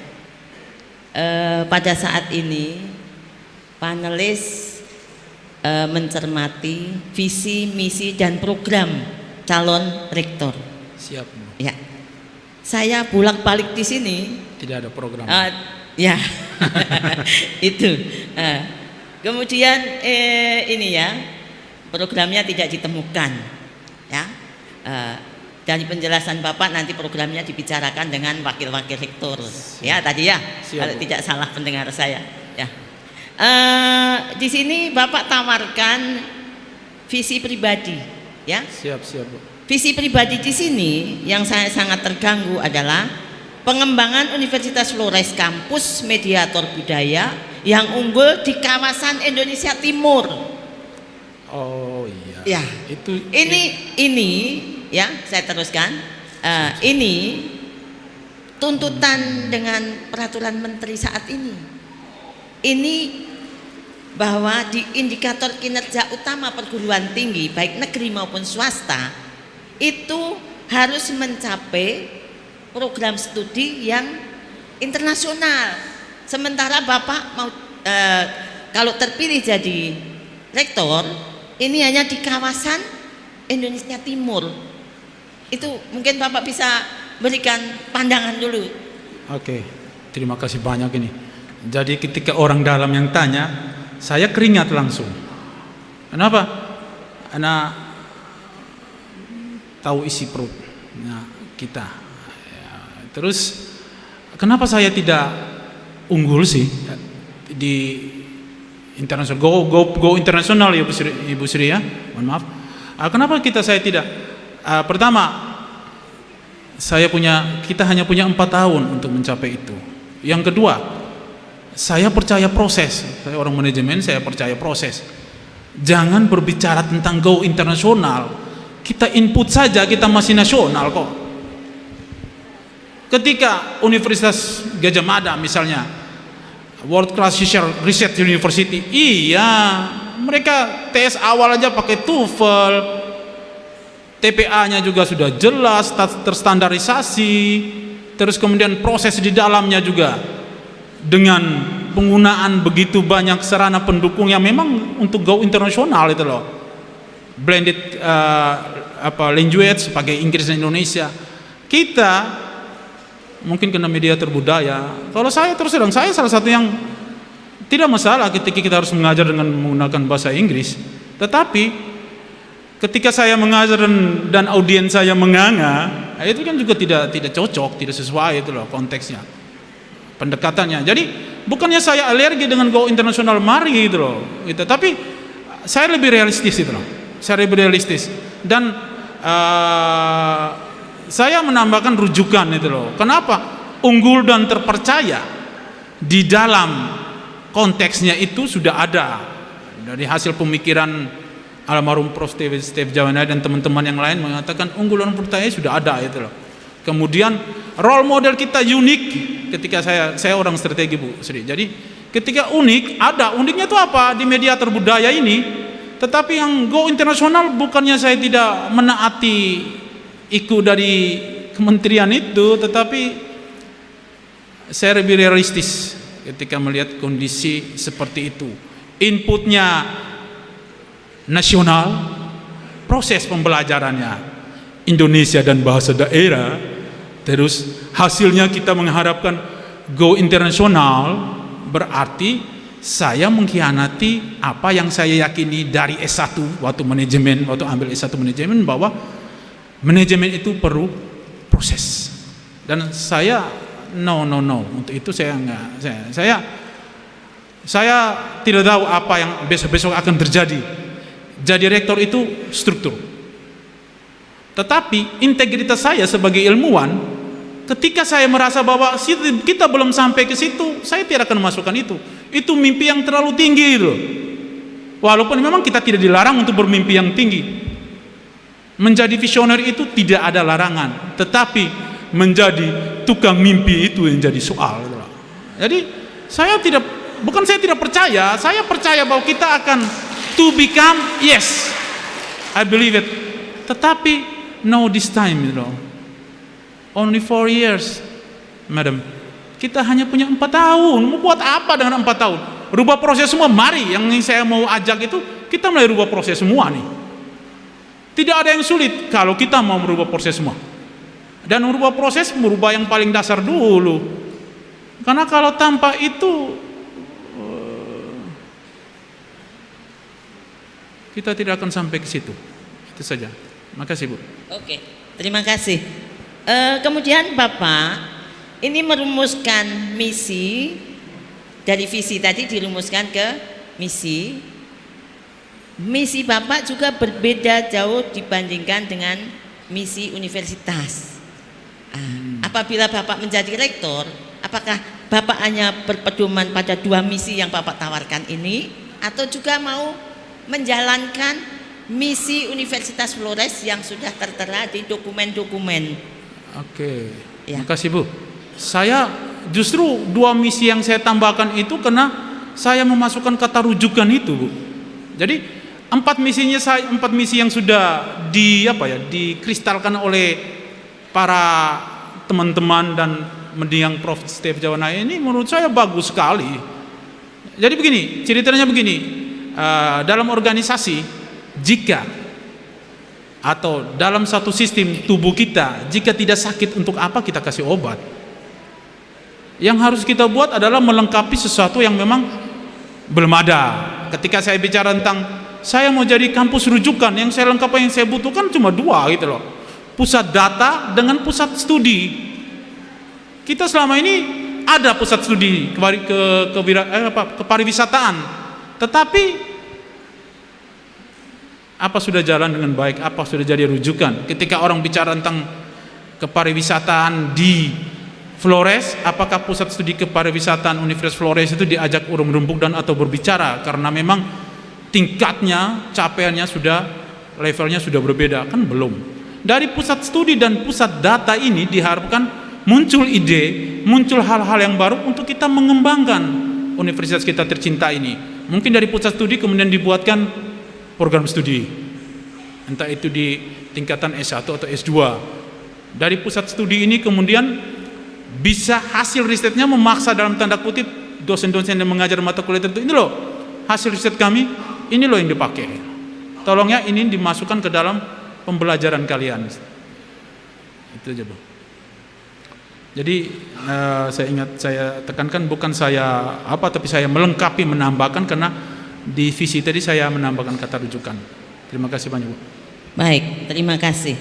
Pada saat ini panelis mencermati visi, misi, dan program calon rektor. Siap, Bu. Ya, saya bolak-balik di sini. Tidak ada program. Ya, itu. Kemudian ini ya, programnya tidak ditemukan. Ya, dari penjelasan Bapak nanti programnya dibicarakan dengan wakil-wakil rektor. Ya, tadi ya, kalau tidak salah pendengar saya. Ya. Di sini Bapak tawarkan visi pribadi, ya. Siap, Bu. Visi pribadi di sini yang saya sangat terganggu adalah pengembangan Universitas Flores kampus mediator budaya yang unggul di kawasan Indonesia Timur. Oh iya. Ya. Itu ini ya, saya teruskan. Ini tuntutan dengan peraturan menteri saat ini. Ini bahwa di indikator kinerja utama perguruan tinggi baik negeri maupun swasta itu harus mencapai program studi yang internasional. Sementara Bapak mau kalau terpilih jadi rektor ini hanya di kawasan Indonesia Timur. Itu mungkin Bapak bisa berikan pandangan dulu. Oke, terima kasih banyak ini. Jadi ketika orang dalam yang tanya, saya keringat langsung. Kenapa? Karena tahu isi perutnya kita. Ya, terus kenapa saya tidak unggul sih di internasional? Go internasional ya Ibu Sri ya. Mohon maaf. Kenapa saya tidak? Pertama, kita hanya punya 4 tahun untuk mencapai itu. Yang kedua, saya percaya proses. Saya orang manajemen, saya percaya proses. Jangan berbicara tentang go internasional. Kita input saja, kita masih nasional kok. Ketika Universitas Gadjah Mada misalnya, World Class Research University, iya, mereka tes awal aja pakai TOEFL, TPA-nya juga sudah jelas, terstandarisasi, terus kemudian proses di dalamnya juga dengan penggunaan begitu banyak sarana pendukung yang memang untuk go internasional itu loh, blended language pakai Inggris dan Indonesia. Kita mungkin kena media terbudaya. Kalau saya terus terang, saya salah satu yang tidak masalah ketika kita harus mengajar dengan menggunakan bahasa Inggris, tetapi ketika saya mengajar dan audiens saya menganga, itu kan juga tidak cocok, tidak sesuai itu loh konteksnya, pendekatannya. Jadi bukannya saya alergi dengan go internasional, mari gitu loh, gitu. Tapi saya lebih realistis itu loh, saya lebih realistis dan saya menambahkan rujukan itu loh. Kenapa? Unggul dan terpercaya di dalam konteksnya itu sudah ada dari hasil pemikiran almarhum Prof. Steve Jawana dan teman-teman yang lain mengatakan unggul dan terpercaya sudah ada itu loh. Kemudian role model kita unik. Ketika saya orang strategi Bu Sri. Jadi ketika uniknya itu apa di media terbudaya ini. Tetapi yang go internasional bukannya saya tidak menaati ikut dari kementerian itu, tetapi saya lebih realistis ketika melihat kondisi seperti itu. Inputnya nasional, proses pembelajarannya Indonesia dan bahasa daerah, terus hasilnya kita mengharapkan go internasional, berarti saya mengkhianati apa yang saya yakini dari S1 waktu ambil S1 manajemen, bahwa manajemen itu perlu proses. Dan saya no untuk itu saya enggak, saya tidak tahu apa yang besok akan terjadi. Jadi rektor itu struktur. Tetapi integritas saya sebagai ilmuwan, ketika saya merasa bahwa kita belum sampai ke situ, saya tidak akan masukkan itu. Itu mimpi yang terlalu tinggi itu. Walaupun memang kita tidak dilarang untuk bermimpi yang tinggi. Menjadi visioner itu tidak ada larangan, tetapi menjadi tukang mimpi itu yang jadi soal. Jadi saya tidak percaya, saya percaya bahwa kita akan to become, yes, I believe it. Tetapi no this time, only 4 years, madam. Kita hanya punya 4 tahun. Mau buat apa dengan 4 tahun? Rubah proses semua. Mari, yang saya mau ajak itu kita mulai rubah proses semua nih. Tidak ada yang sulit kalau kita mau merubah proses semua. Dan merubah proses, merubah yang paling dasar dulu. Karena kalau tanpa itu kita tidak akan sampai ke situ. Itu saja. Makasih Bu. Oke, terima kasih. Kemudian Bapak ini merumuskan misi, dari visi tadi dirumuskan ke misi. Misi Bapak juga berbeda jauh dibandingkan dengan misi universitas. Apabila Bapak menjadi rektor, apakah Bapak hanya berpedoman pada 2 misi yang Bapak tawarkan ini, atau juga mau menjalankan misi Universitas Flores yang sudah tertera di dokumen-dokumen? Oke, Ya. Makasih Bu. Saya justru 2 misi yang saya tambahkan itu karena saya memasukkan kata rujukan itu, Bu. Jadi 4 misi yang sudah dikristalkan oleh para teman-teman dan mendiang Prof. Steve Jawanaya ini menurut saya bagus sekali. Jadi begini, ceritanya begini, dalam organisasi jika atau dalam satu sistem tubuh kita, jika tidak sakit untuk apa kita kasih obat? Yang harus kita buat adalah melengkapi sesuatu yang memang belum ada. Ketika saya bicara tentang saya mau jadi kampus rujukan, yang saya lengkapi, yang saya butuhkan cuma 2 gitu loh. Pusat data dengan pusat studi. Kita selama ini ada pusat studi kepariwisataan, tetapi apa sudah jalan dengan baik? Apa sudah jadi rujukan? Ketika orang bicara tentang kepariwisataan di Flores, apakah pusat studi kepariwisataan Universitas Flores itu diajak urung rembuk dan atau berbicara? Karena memang tingkatnya, capaiannya sudah, levelnya sudah berbeda, kan belum. Dari pusat studi dan pusat data ini diharapkan muncul ide, muncul hal-hal yang baru untuk kita mengembangkan universitas kita tercinta ini. Mungkin dari pusat studi kemudian dibuatkan program studi, entah itu di tingkatan S1 atau S2. Dari pusat studi ini kemudian bisa hasil risetnya memaksa dalam tanda kutip dosen-dosen yang mengajar mata kuliah tertentu, ini loh hasil riset kami, ini loh yang dipakai, tolong ya ini dimasukkan ke dalam pembelajaran kalian. Itu aja, Bu. Jadi saya tekankan bukan saya tapi saya melengkapi, menambahkan, karena di visi tadi saya menambahkan kata rujukan. Terima kasih banyak, Bu. Baik, terima kasih.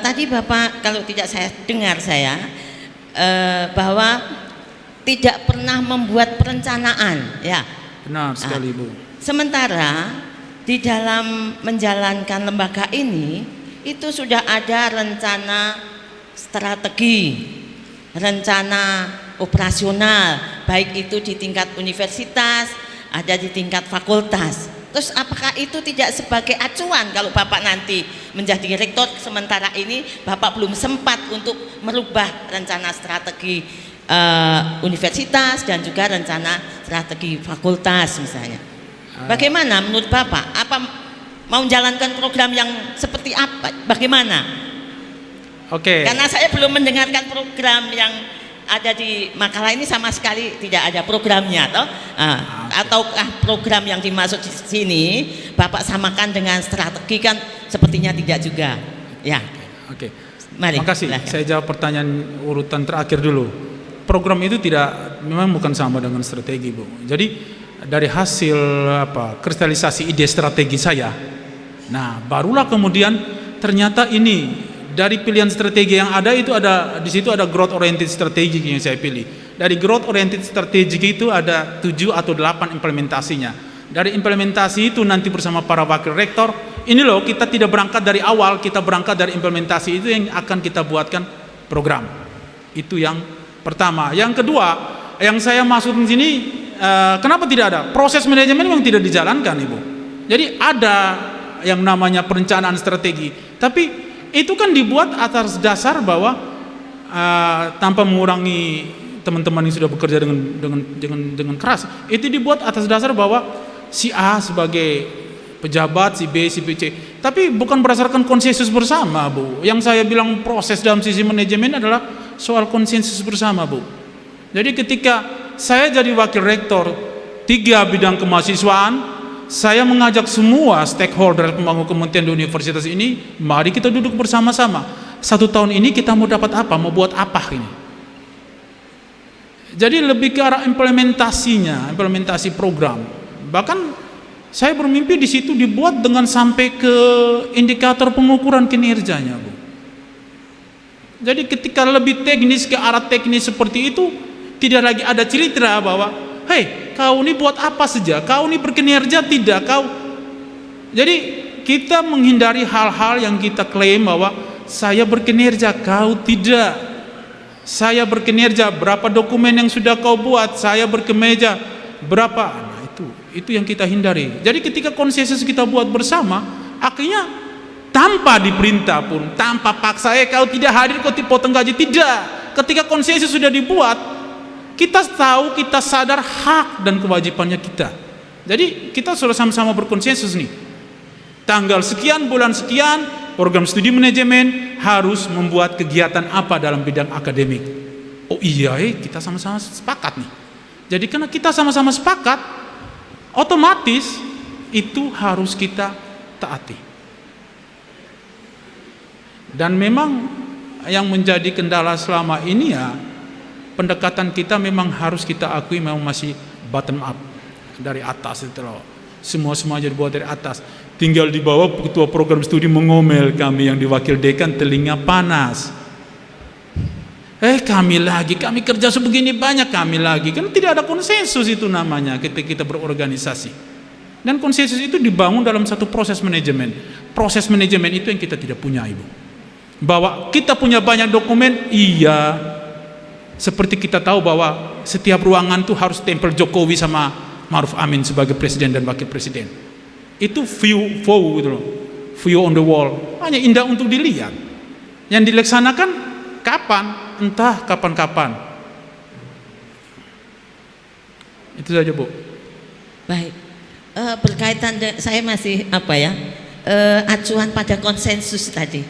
Tadi Bapak, kalau tidak saya dengar bahwa tidak pernah membuat perencanaan, ya. Benar sekali, Bu. Sementara di dalam menjalankan lembaga ini itu sudah ada rencana strategi, rencana operasional, baik itu di tingkat universitas, ada di tingkat fakultas. Terus apakah itu tidak sebagai acuan kalau Bapak nanti menjadi rektor, sementara ini Bapak belum sempat untuk merubah rencana strategi universitas dan juga rencana strategi fakultas misalnya? Bagaimana menurut Bapak? Apa mau menjalankan program yang seperti apa? Bagaimana? Oke. Karena saya belum mendengarkan program yang ada di makalah ini, sama sekali tidak ada programnya, ataukah program yang dimaksud di sini Bapak samakan dengan strategi, kan sepertinya tidak juga. Ya. Oke. Mari. Terima kasih. Silahkan. Saya jawab pertanyaan urutan terakhir dulu. Program itu memang bukan sama dengan strategi, Bu. Jadi dari hasil kristalisasi ide strategi saya, nah barulah kemudian ternyata ini dari pilihan strategi yang ada itu di situ ada growth oriented strategi yang saya pilih. Dari growth oriented strategi itu ada 7 atau 8 implementasinya. Dari implementasi itu nanti bersama para wakil rektor, ini loh kita tidak berangkat dari awal, kita berangkat dari implementasi itu yang akan kita buatkan program. Itu yang pertama. Yang kedua, yang saya maksud di sini, kenapa tidak ada proses manajemen yang tidak dijalankan, Ibu. Jadi ada yang namanya perencanaan strategi, tapi itu kan dibuat atas dasar bahwa tanpa mengurangi teman-teman yang sudah bekerja dengan keras, itu dibuat atas dasar bahwa si A sebagai pejabat, si B, si B, C, tapi bukan berdasarkan konsensus bersama, Bu. Yang saya bilang proses dalam sisi manajemen adalah soal konsensus bersama, Bu. Jadi ketika saya jadi wakil rektor 3 bidang kemahasiswaan, saya mengajak semua stakeholder pembangun kementerian di universitas ini, mari kita duduk bersama-sama. 1 tahun ini kita mau dapat apa, mau buat apa ini. Jadi lebih ke arah implementasinya, implementasi program. Bahkan saya bermimpi di situ dibuat dengan sampai ke indikator pengukuran kinerjanya, Bu. Jadi ketika lebih teknis, ke arah teknis seperti itu, tidak lagi ada cerita bahwa hei, kau ini buat apa saja, kau ini berkinerja tidak, kau. Jadi kita menghindari hal-hal yang kita klaim bahwa saya berkinerja, kau tidak. Saya berkinerja, berapa dokumen yang sudah kau buat, saya berkinerja, berapa. Nah, itu yang kita hindari. Jadi ketika konsensus kita buat bersama, akhirnya tanpa diperintah pun, tanpa paksa, kau tidak hadir, kau potong gaji, tidak. Ketika konsensus sudah dibuat, kita tahu, kita sadar hak dan kewajibannya kita. Jadi kita sudah sama-sama berkonsensus nih. Tanggal sekian, bulan sekian, program studi manajemen harus membuat kegiatan apa dalam bidang akademik. Oh iya, kita sama-sama sepakat nih. Jadi karena kita sama-sama sepakat, otomatis itu harus kita taati. Dan memang yang menjadi kendala selama ini ya, pendekatan kita memang harus kita akui memang masih bottom up, dari atas itu loh. Semua jadi buat dari atas. Tinggal di bawah ketua program studi mengomel, kami yang diwakil dekan telinga panas. Kami kerja sebegini banyak, kami lagi. Kan tidak ada konsensus itu namanya ketika kita berorganisasi. Dan konsensus itu dibangun dalam satu proses manajemen. Proses manajemen itu yang kita tidak punya, Ibu. Bahwa kita punya banyak dokumen, iya. Seperti kita tahu bahwa setiap ruangan tuh harus tempel Jokowi sama Ma'ruf Amin sebagai presiden dan wakil presiden. Itu view gitu loh. View on the wall. Hanya indah untuk dilihat. Yang dilaksanakan kapan? Entah kapan-kapan. Itu saja, Bu. Baik. Berkaitan saya masih acuan pada konsensus tadi.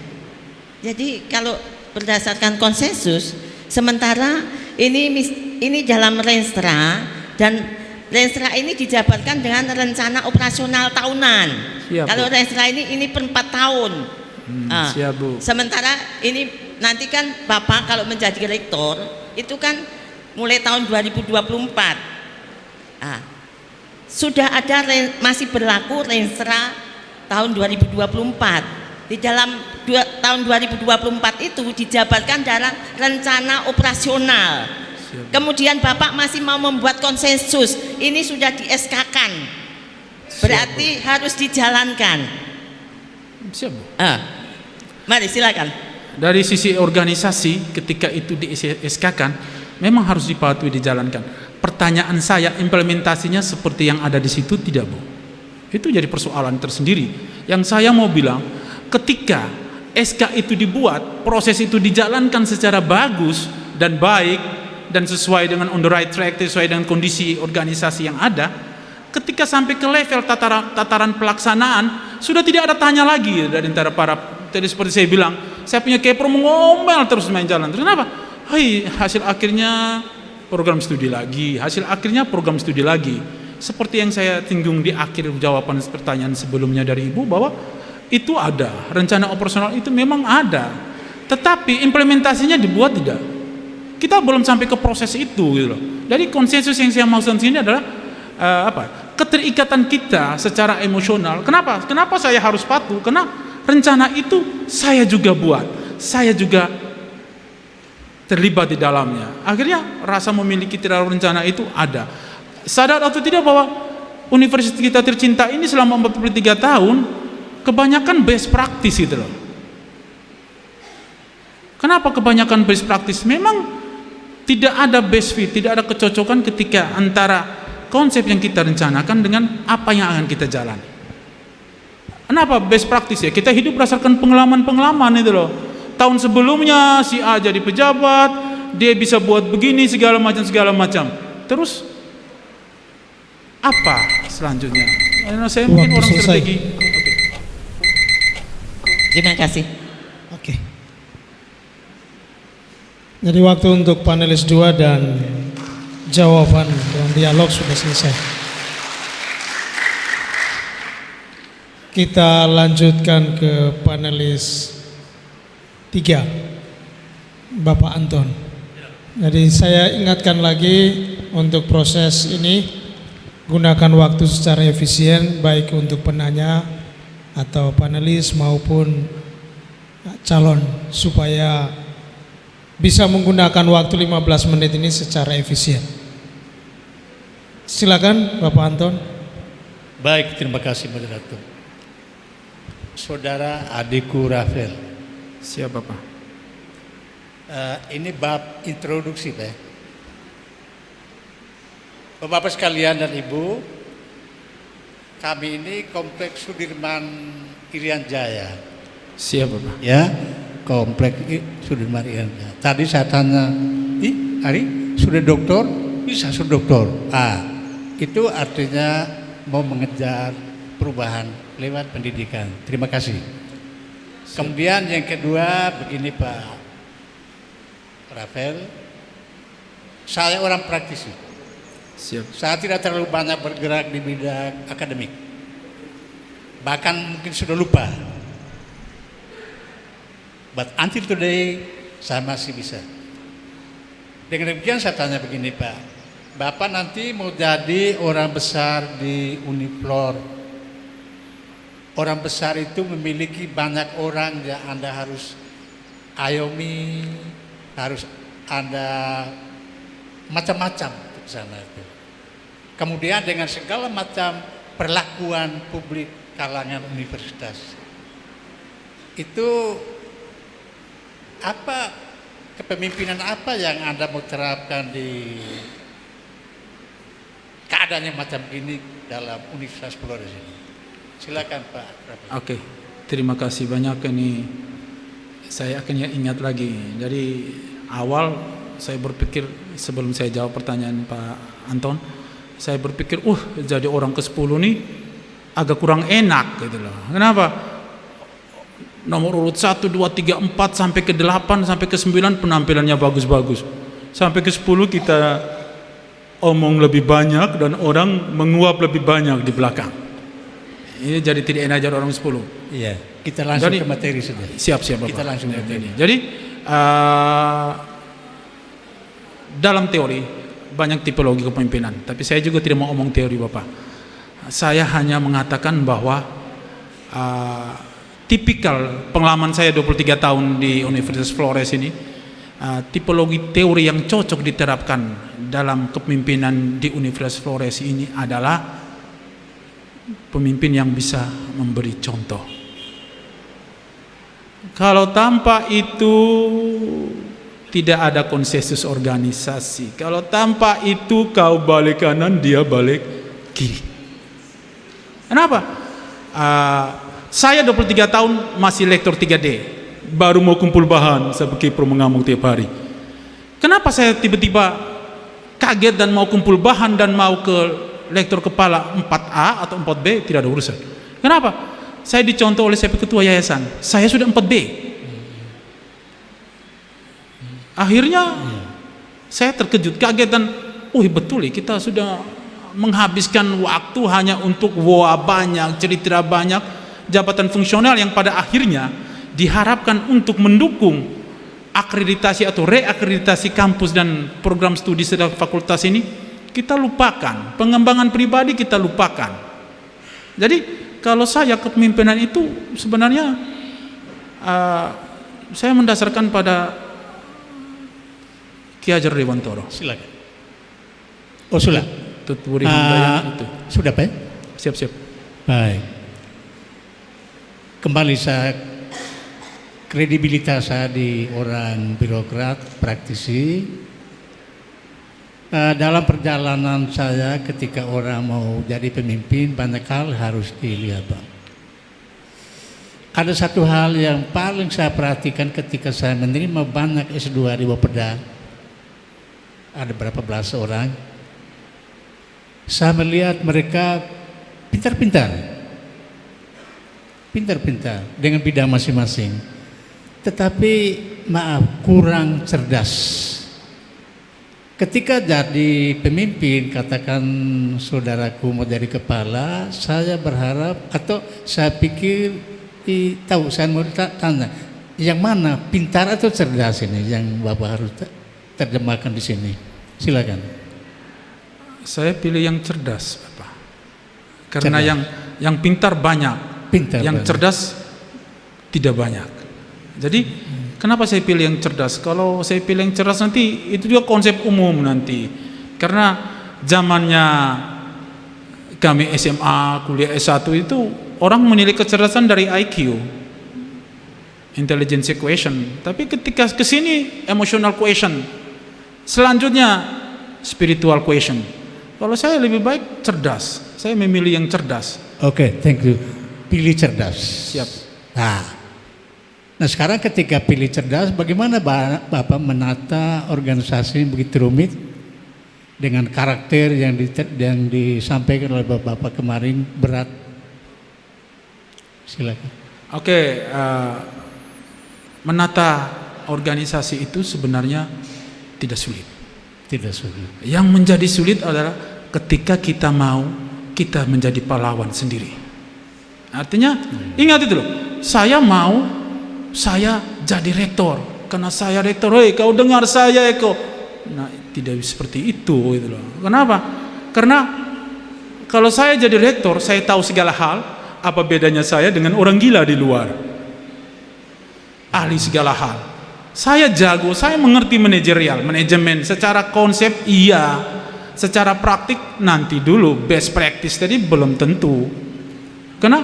Jadi kalau berdasarkan konsensus, sementara ini dalam Renstra, dan Renstra ini dijabarkan dengan rencana operasional tahunan. Siap, kalau Bu. Renstra ini per 4 tahun. Siap, Bu. Sementara ini nanti kan Bapak kalau menjadi rektor itu kan mulai tahun 2024. Sudah ada masih berlaku Renstra tahun 2024. Di dalam tahun 2024 itu dijabarkan dalam rencana operasional. Siap. Kemudian Bapak masih mau membuat konsensus, ini sudah di SK-kan. Berarti harus dijalankan. Siap, Bu. Mari silakan. Dari sisi organisasi, ketika itu di SK-kan, memang harus dipatuhi, dijalankan. Pertanyaan saya, implementasinya seperti yang ada di situ tidak, Bu? Itu jadi persoalan tersendiri. Yang saya mau bilang, ketika SK itu dibuat, proses itu dijalankan secara bagus dan baik dan sesuai dengan on the right track, sesuai dengan kondisi organisasi yang ada, ketika sampai ke level tataran pelaksanaan, sudah tidak ada tanya lagi dari antara para, tadi seperti saya bilang, saya punya kepro mengomel terus main jalan. Terus kenapa? Hasil akhirnya program studi lagi, hasil akhirnya program studi lagi. Seperti yang saya singgung di akhir jawaban pertanyaan sebelumnya dari Ibu, bahwa itu ada, rencana operasional itu memang ada, tetapi implementasinya dibuat tidak. Kita belum sampai ke proses itu gitu loh. Jadi konsensus yang saya maksud sini adalah keterikatan kita secara emosional. Kenapa saya harus patuh? Karena rencana itu saya juga buat, saya juga terlibat di dalamnya. Akhirnya rasa memiliki terhadap rencana itu ada. Sadar atau tidak bahwa universitas kita tercinta ini selama 43 tahun kebanyakan best practice gitu loh. Kenapa kebanyakan best practice? Memang tidak ada best fit, tidak ada kecocokan ketika antara konsep yang kita rencanakan dengan apa yang akan kita jalani. Kenapa best practice ya? Kita hidup berdasarkan pengalaman-pengalaman itu loh. Tahun sebelumnya si A jadi pejabat, dia bisa buat begini segala macam. Terus apa selanjutnya? Saya mungkin Waktu orang selesai. strategi. Oke. Terima kasih. Oke. Jadi waktu untuk panelis 2 dan jawaban dan dialog sudah selesai. Kita lanjutkan ke panelis 3, Bapak Anton. Jadi saya ingatkan lagi untuk proses ini, gunakan waktu secara efisien baik untuk penanya atau panelis maupun calon supaya bisa menggunakan waktu 15 menit ini secara efisien. Silakan Bapak Anton. Baik, terima kasih moderator. Saudara adikku Rafael. Siap Bapak. Ini bab introduksi, Pak. Bapak sekalian dan Ibu, kami ini Kompleks Sudirman Irian Jaya. Siap Bapak. Ya, Kompleks Sudirman Irian Jaya. Tadi saya tanya, Ari, sudah doktor, bisa sudah doktor. Itu artinya mau mengejar perubahan lewat pendidikan. Terima kasih. Kemudian yang kedua begini Pak Rafael, saya orang praktisi. Siap. Saya tidak terlalu banyak bergerak di bidang akademik. Bahkan mungkin sudah lupa. But until today saya masih bisa. Dengan demikian saya tanya begini Pak, Bapak nanti mau jadi orang besar di Uniflor. Orang besar itu memiliki banyak orang yang Anda harus ayomi, harus Anda macam-macam di sana itu. Kemudian dengan segala macam perlakuan publik kalangan universitas. Itu apa kepemimpinan apa yang Anda mau terapkan di keadaan yang macam ini dalam Universitas Flores ini? Silakan Pak Rafael. Oke, terima kasih banyak. Ini saya akan ingat lagi. Dari awal saya berpikir sebelum saya jawab pertanyaan Pak Anton, saya berpikir, jadi orang ke-10 nih agak kurang enak gitu loh. Kenapa? Nomor urut 1, 2, 3, 4 sampai ke 8 sampai ke 9 penampilannya bagus-bagus. Sampai ke 10 kita omong lebih banyak dan orang menguap lebih banyak di belakang. Ini jadi tidak enak jadi orang 10. Iya, kita langsung Jadi, ke materi sudah. Siap Bapak. Kita langsung ke materi. Jadi dalam teori banyak tipologi kepemimpinan, tapi saya juga tidak mau omong teori Bapak. Saya hanya mengatakan bahwa tipikal pengalaman saya 23 tahun di Universitas Flores ini, tipologi teori yang cocok diterapkan dalam kepemimpinan di Universitas Flores ini adalah pemimpin yang bisa memberi contoh. Kalau tanpa itu tidak ada konsensus organisasi. Kalau tanpa itu kau balik kanan, dia balik kiri. Kenapa? Saya 23 tahun masih lektor 3D, baru mau kumpul bahan, saya berkipro mengamuk tiap hari. Kenapa saya tiba-tiba kaget dan mau kumpul bahan dan mau ke lektor kepala 4A atau 4B? Tidak ada urusan. Kenapa? Saya dicontoh oleh saya ketua yayasan, saya sudah 4B. Akhirnya saya terkejut, kaget dan betul ya, kita sudah menghabiskan waktu hanya untuk banyak, cerita banyak, jabatan fungsional yang pada akhirnya diharapkan untuk mendukung akreditasi atau reakreditasi kampus dan program studi sedang fakultas ini kita lupakan, pengembangan pribadi kita lupakan. Jadi kalau saya kepemimpinan itu sebenarnya saya mendasarkan pada Ki Hajar Dewantoro. Silakan. Sudah. Tuturi Handayani itu. Sudah Pak? Siap. Baik. Kembali saya, kredibilitas saya di orang birokrat, praktisi. Dalam perjalanan saya ketika orang mau jadi pemimpin, banyak hal harus dilihat Bang. Ada satu hal yang paling saya perhatikan ketika saya menerima banyak S2 di Bapeda. Ada berapa belas orang. Saya melihat mereka pintar-pintar dengan bidang masing-masing, tetapi maaf, kurang cerdas. Ketika jadi pemimpin, katakan saudaraku mau jadi kepala, saya berharap atau saya pikir saya mau tanya, yang mana pintar atau cerdas ini yang Bapak harus terjemahkan di sini? Silakan. Saya pilih yang cerdas Bapak, karena yang pintar banyak. Yang cerdas tidak banyak. Jadi kenapa saya pilih yang cerdas? Kalau saya pilih yang cerdas nanti itu juga konsep umum nanti. Karena zamannya kami SMA, kuliah S1 itu orang menilai kecerdasan dari IQ, intelligence quotient. Tapi ketika ke sini emotional quotient. Selanjutnya spiritual quotient. Kalau saya lebih baik cerdas. Saya memilih yang cerdas. Oke, thank you. Pilih cerdas. Siap. Nah sekarang ketika pilih cerdas, bagaimana Bapak menata organisasi yang begitu rumit dengan karakter yang disampaikan oleh Bapak kemarin berat. Silakan. Oke, menata organisasi itu sebenarnya tidak sulit. Tidak sulit. Yang menjadi sulit adalah ketika kita mau kita menjadi pahlawan sendiri. Artinya ingat itu loh, saya mau saya jadi rektor karena saya rektor. Hei, kau dengar saya Eko. Nah, tidak seperti itu gitu loh. Kenapa? Karena kalau saya jadi rektor, saya tahu segala hal. Apa bedanya saya dengan orang gila di luar? Ahli segala hal. Saya jago, saya mengerti manajemen secara konsep iya, secara praktik nanti dulu, best practice tadi belum tentu. Karena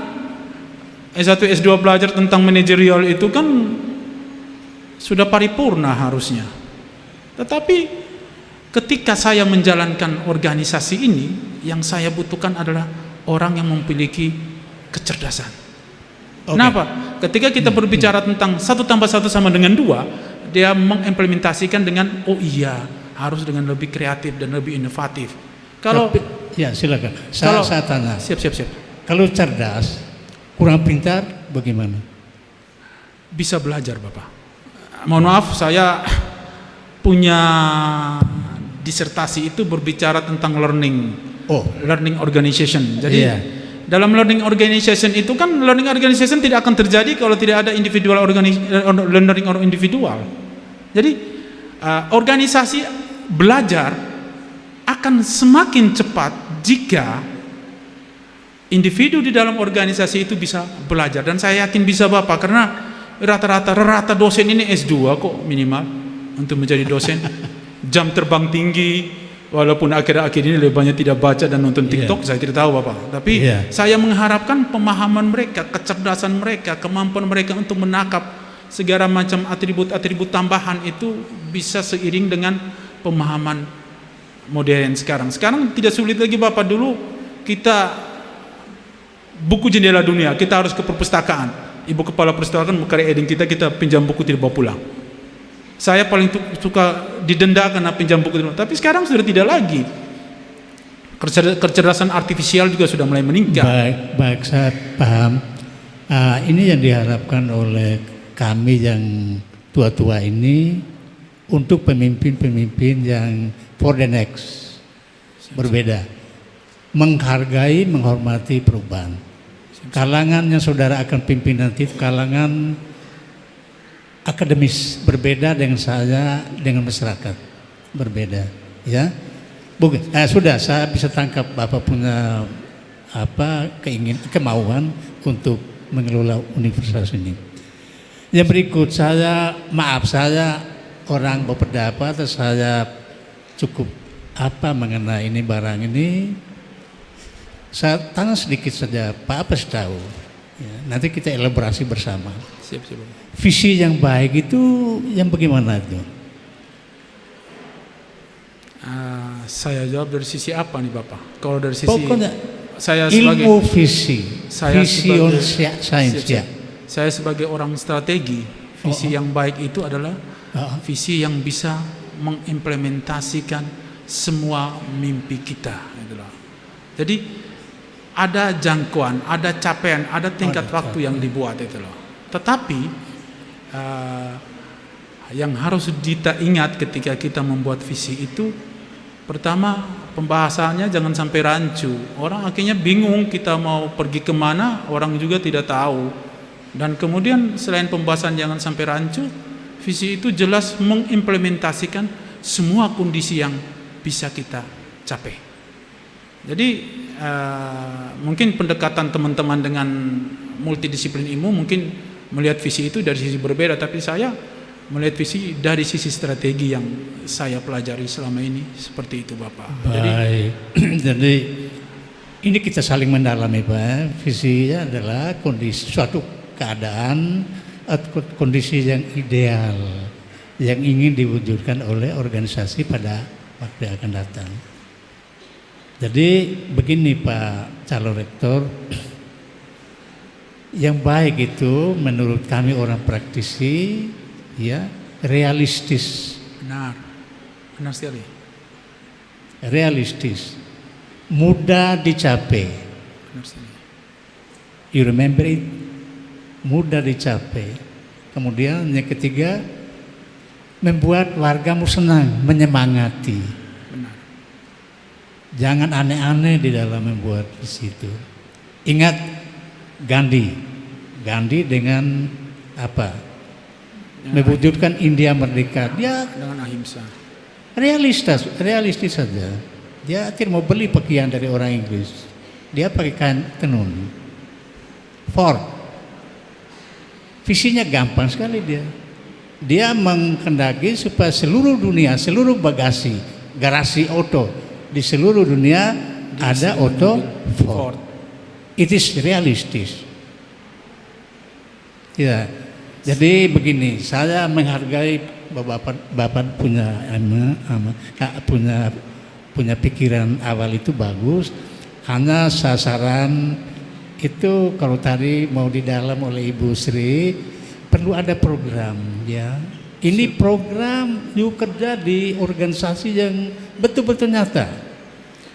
S1 S2 belajar tentang manajerial itu kan sudah paripurna harusnya. Tetapi ketika saya menjalankan organisasi ini, yang saya butuhkan adalah orang yang memiliki kecerdasan. Okay. Kenapa? Ketika kita berbicara tentang 1 tambah 1 sama dengan 2, dia mengimplementasikan dengan oh iya, harus dengan lebih kreatif dan lebih inovatif. Kalau ya silakan. Saya tanya. Siap. Kalau cerdas, kurang pintar bagaimana? Bisa belajar, Bapak. Mohon maaf, saya punya disertasi itu berbicara tentang learning organization. Jadi dalam learning organization itu kan learning organization tidak akan terjadi kalau tidak ada learning or individual. Jadi organisasi belajar akan semakin cepat jika individu di dalam organisasi itu bisa belajar, dan saya yakin bisa Bapak, karena rata dosen ini S2 kok minimal untuk menjadi dosen. Jam terbang tinggi. Walaupun akhir-akhir ini lebih banyak tidak baca dan nonton TikTok, saya tidak tahu Bapak. Tapi saya mengharapkan pemahaman mereka, kecerdasan mereka, kemampuan mereka untuk menangkap segala macam atribut-atribut tambahan itu bisa seiring dengan pemahaman modern sekarang. Sekarang tidak sulit lagi Bapak. Dulu kita buku jendela dunia, kita harus ke perpustakaan. Ibu kepala perpustakaan karya eding kita pinjam buku tidak bawa pulang. Saya paling suka didenda karena pinjam buku, tapi sekarang sudah tidak lagi. Kecerdasan artifisial juga sudah mulai meningkat. Baik, saya paham. Ini yang diharapkan oleh kami yang tua-tua ini untuk pemimpin-pemimpin yang for the next berbeda, menghargai, menghormati perubahan. Kalangan yang saudara akan pimpin nanti kalangan akademis, berbeda dengan saya, dengan masyarakat berbeda, ya. Sudah saya bisa tangkap Bapak punya kemauan untuk mengelola universitas ini. Yang berikut, saya orang berpendapat, saya cukup mengenai ini barang ini. Saya tanya sedikit saja, Pak apa tahu? Ya, nanti kita elaborasi bersama. Siap. Visi yang baik itu yang bagaimana itu? Saya jawab dari sisi apa nih Bapak? Kalau dari sisi pokoknya saya sebagai ilmu visi on science ya. Saya sebagai orang strategi, visi yang baik itu adalah visi yang bisa mengimplementasikan semua mimpi kita. Jadi ada jangkauan, ada capaian, ada tingkat waktu yang dibuat itu loh. Tetapi yang harus kita ingat ketika kita membuat visi itu, pertama pembahasannya jangan sampai rancu. Orang akhirnya bingung kita mau pergi kemana, orang juga tidak tahu. Dan kemudian selain pembahasan jangan sampai rancu, visi itu jelas mengimplementasikan semua kondisi yang bisa kita capai. Jadi mungkin pendekatan teman-teman dengan multidisiplin ilmu mungkin melihat visi itu dari sisi berbeda, tapi saya melihat visi dari sisi strategi yang saya pelajari selama ini seperti itu Bapak. Baik. Jadi ini kita saling mendalami Pak. Visinya adalah suatu keadaan atau kondisi yang ideal yang ingin diwujudkan oleh organisasi pada waktu yang akan datang. Jadi begini Pak calon rektor, yang baik itu menurut kami orang praktisi ya realistis. Benar sekali. realistis, mudah dicapai. You remember it? Mudah dicapai. Kemudian yang ketiga, membuat wargamu senang, menyemangati. Benar. Jangan aneh-aneh di dalam membuat visi itu. Ingat Gandhi dengan apa? Mewujudkan India merdeka. Dia Dengan ahimsa. realistis saja. Dia tidak mau beli pakaian dari orang Inggris. Dia pakai kain tenun. Ford. Visinya gampang sekali dia. Dia menghendaki supaya seluruh dunia, seluruh garasi auto di seluruh dunia ada auto Ford. It is realistis. Ya. Jadi begini, saya menghargai Bapak punya pikiran awal itu bagus. Hanya sasaran itu kalau tadi mau di dalam oleh Ibu Sri perlu ada program ya. Ini program you kerja di organisasi yang betul-betul nyata.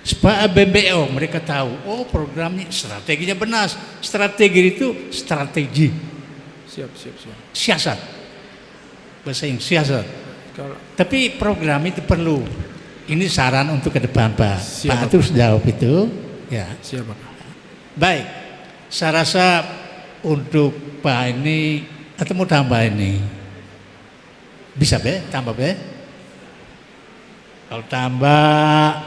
Supaya BBO mereka tahu, oh programnya strateginya benar. Strategi itu strategi. Siap. Siasat. Bahasa Inggris siasat. Kalau Tapi program itu perlu. Ini saran untuk ke depan Pak. Siap, Pak Pak. terus jawab itu. Ya. siap Bapak. Baik. Saya rasa untuk Pak ini atau mau tambah ini. Bisa be? Tambah be? Kalau tambah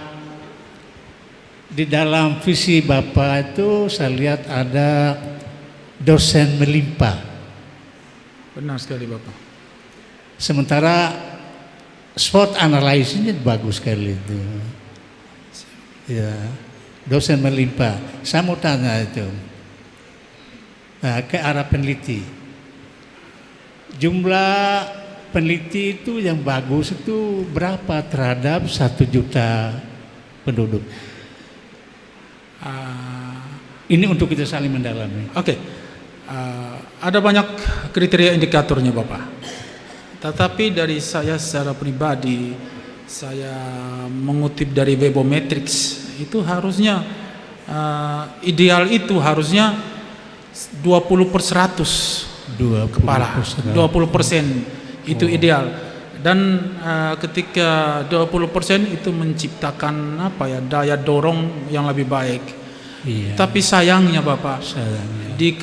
di dalam visi Bapak itu saya lihat ada dosen melimpah. Benar sekali Bapak. Sementara SWOT analisisnya bagus sekali itu. Ya, dosen melimpah. Saya mau tanya itu ke arah peneliti. Jumlah peneliti itu yang bagus itu berapa terhadap 1 juta penduduk? Ini untuk kita saling mendalami. Oke. Ada banyak kriteria indikatornya Bapak. Tetapi dari saya secara pribadi, saya mengutip dari Webometrics, itu harusnya ideal itu harusnya 20/100 kepala, 20% itu ideal. Dan ketika 20% itu menciptakan daya dorong yang lebih baik. Iya. Tapi sayangnya Bapak, Sayangnya. di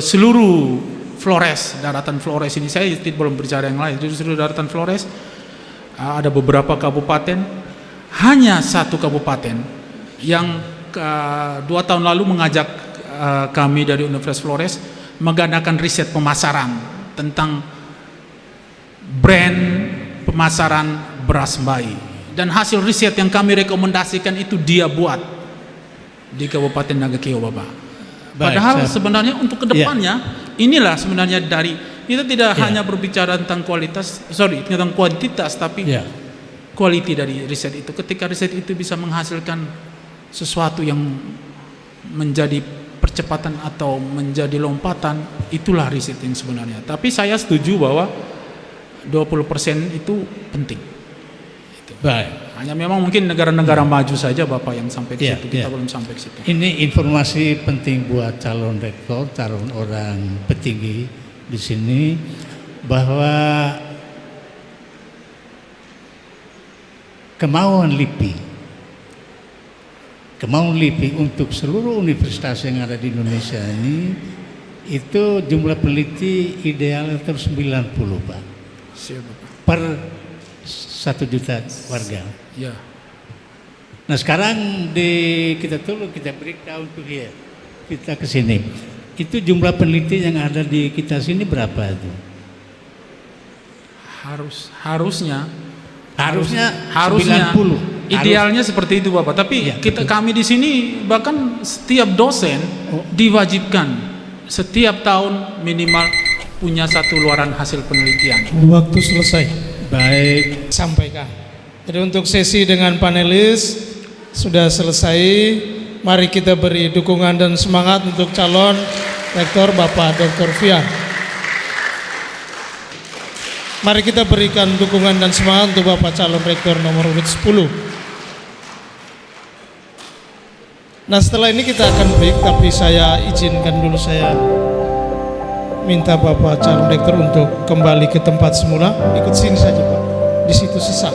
seluruh Flores, daratan Flores ini, saya belum berbicara yang lain, di seluruh daratan Flores ada beberapa kabupaten, hanya 1 kabupaten yang 2 tahun lalu mengajak kami dari Universitas Flores mengadakan riset pemasaran tentang brand pemasaran beras bayi, dan hasil riset yang kami rekomendasikan itu dia buat di Kabupaten Nagakeo Bapak. Padahal sebenarnya untuk kedepannya inilah sebenarnya dari kita tidak hanya berbicara tentang tentang kuantitas, tapi quality dari riset itu. Ketika riset itu bisa menghasilkan sesuatu yang menjadi percepatan atau menjadi lompatan, itulah riset yang sebenarnya. Tapi saya setuju bahwa 20% itu penting. Baik. Hanya memang mungkin negara-negara maju saja Bapak yang sampai ke situ, kita belum sampai ke situ. Ini informasi penting buat calon rektor, calon orang petinggi di sini, bahwa kemauan LIPI untuk seluruh universitas yang ada di Indonesia ini, itu jumlah peneliti ideal itu 90 Pak. Siap Bapak. Per 1 juta warga. Ya. Nah sekarang kita breakdown to here, kita ke sini. Itu jumlah peneliti yang ada di kita sini berapa itu? Harusnya 90. Idealnya seperti itu Bapak. Tapi kami di sini bahkan setiap dosen diwajibkan setiap tahun minimal punya 1 luaran hasil penelitian. Waktu selesai. Baik. Sampaikan. Jadi untuk sesi dengan panelis sudah selesai. Mari kita beri dukungan dan semangat untuk calon rektor Bapak Dr. Fian. Mari kita berikan dukungan dan semangat untuk Bapak calon rektor nomor urut 10. Nah setelah ini kita akan break, tapi saya izinkan dulu, saya minta Bapak calon rektor untuk kembali ke tempat semula. Ikut sini saja Pak, di situ sesak.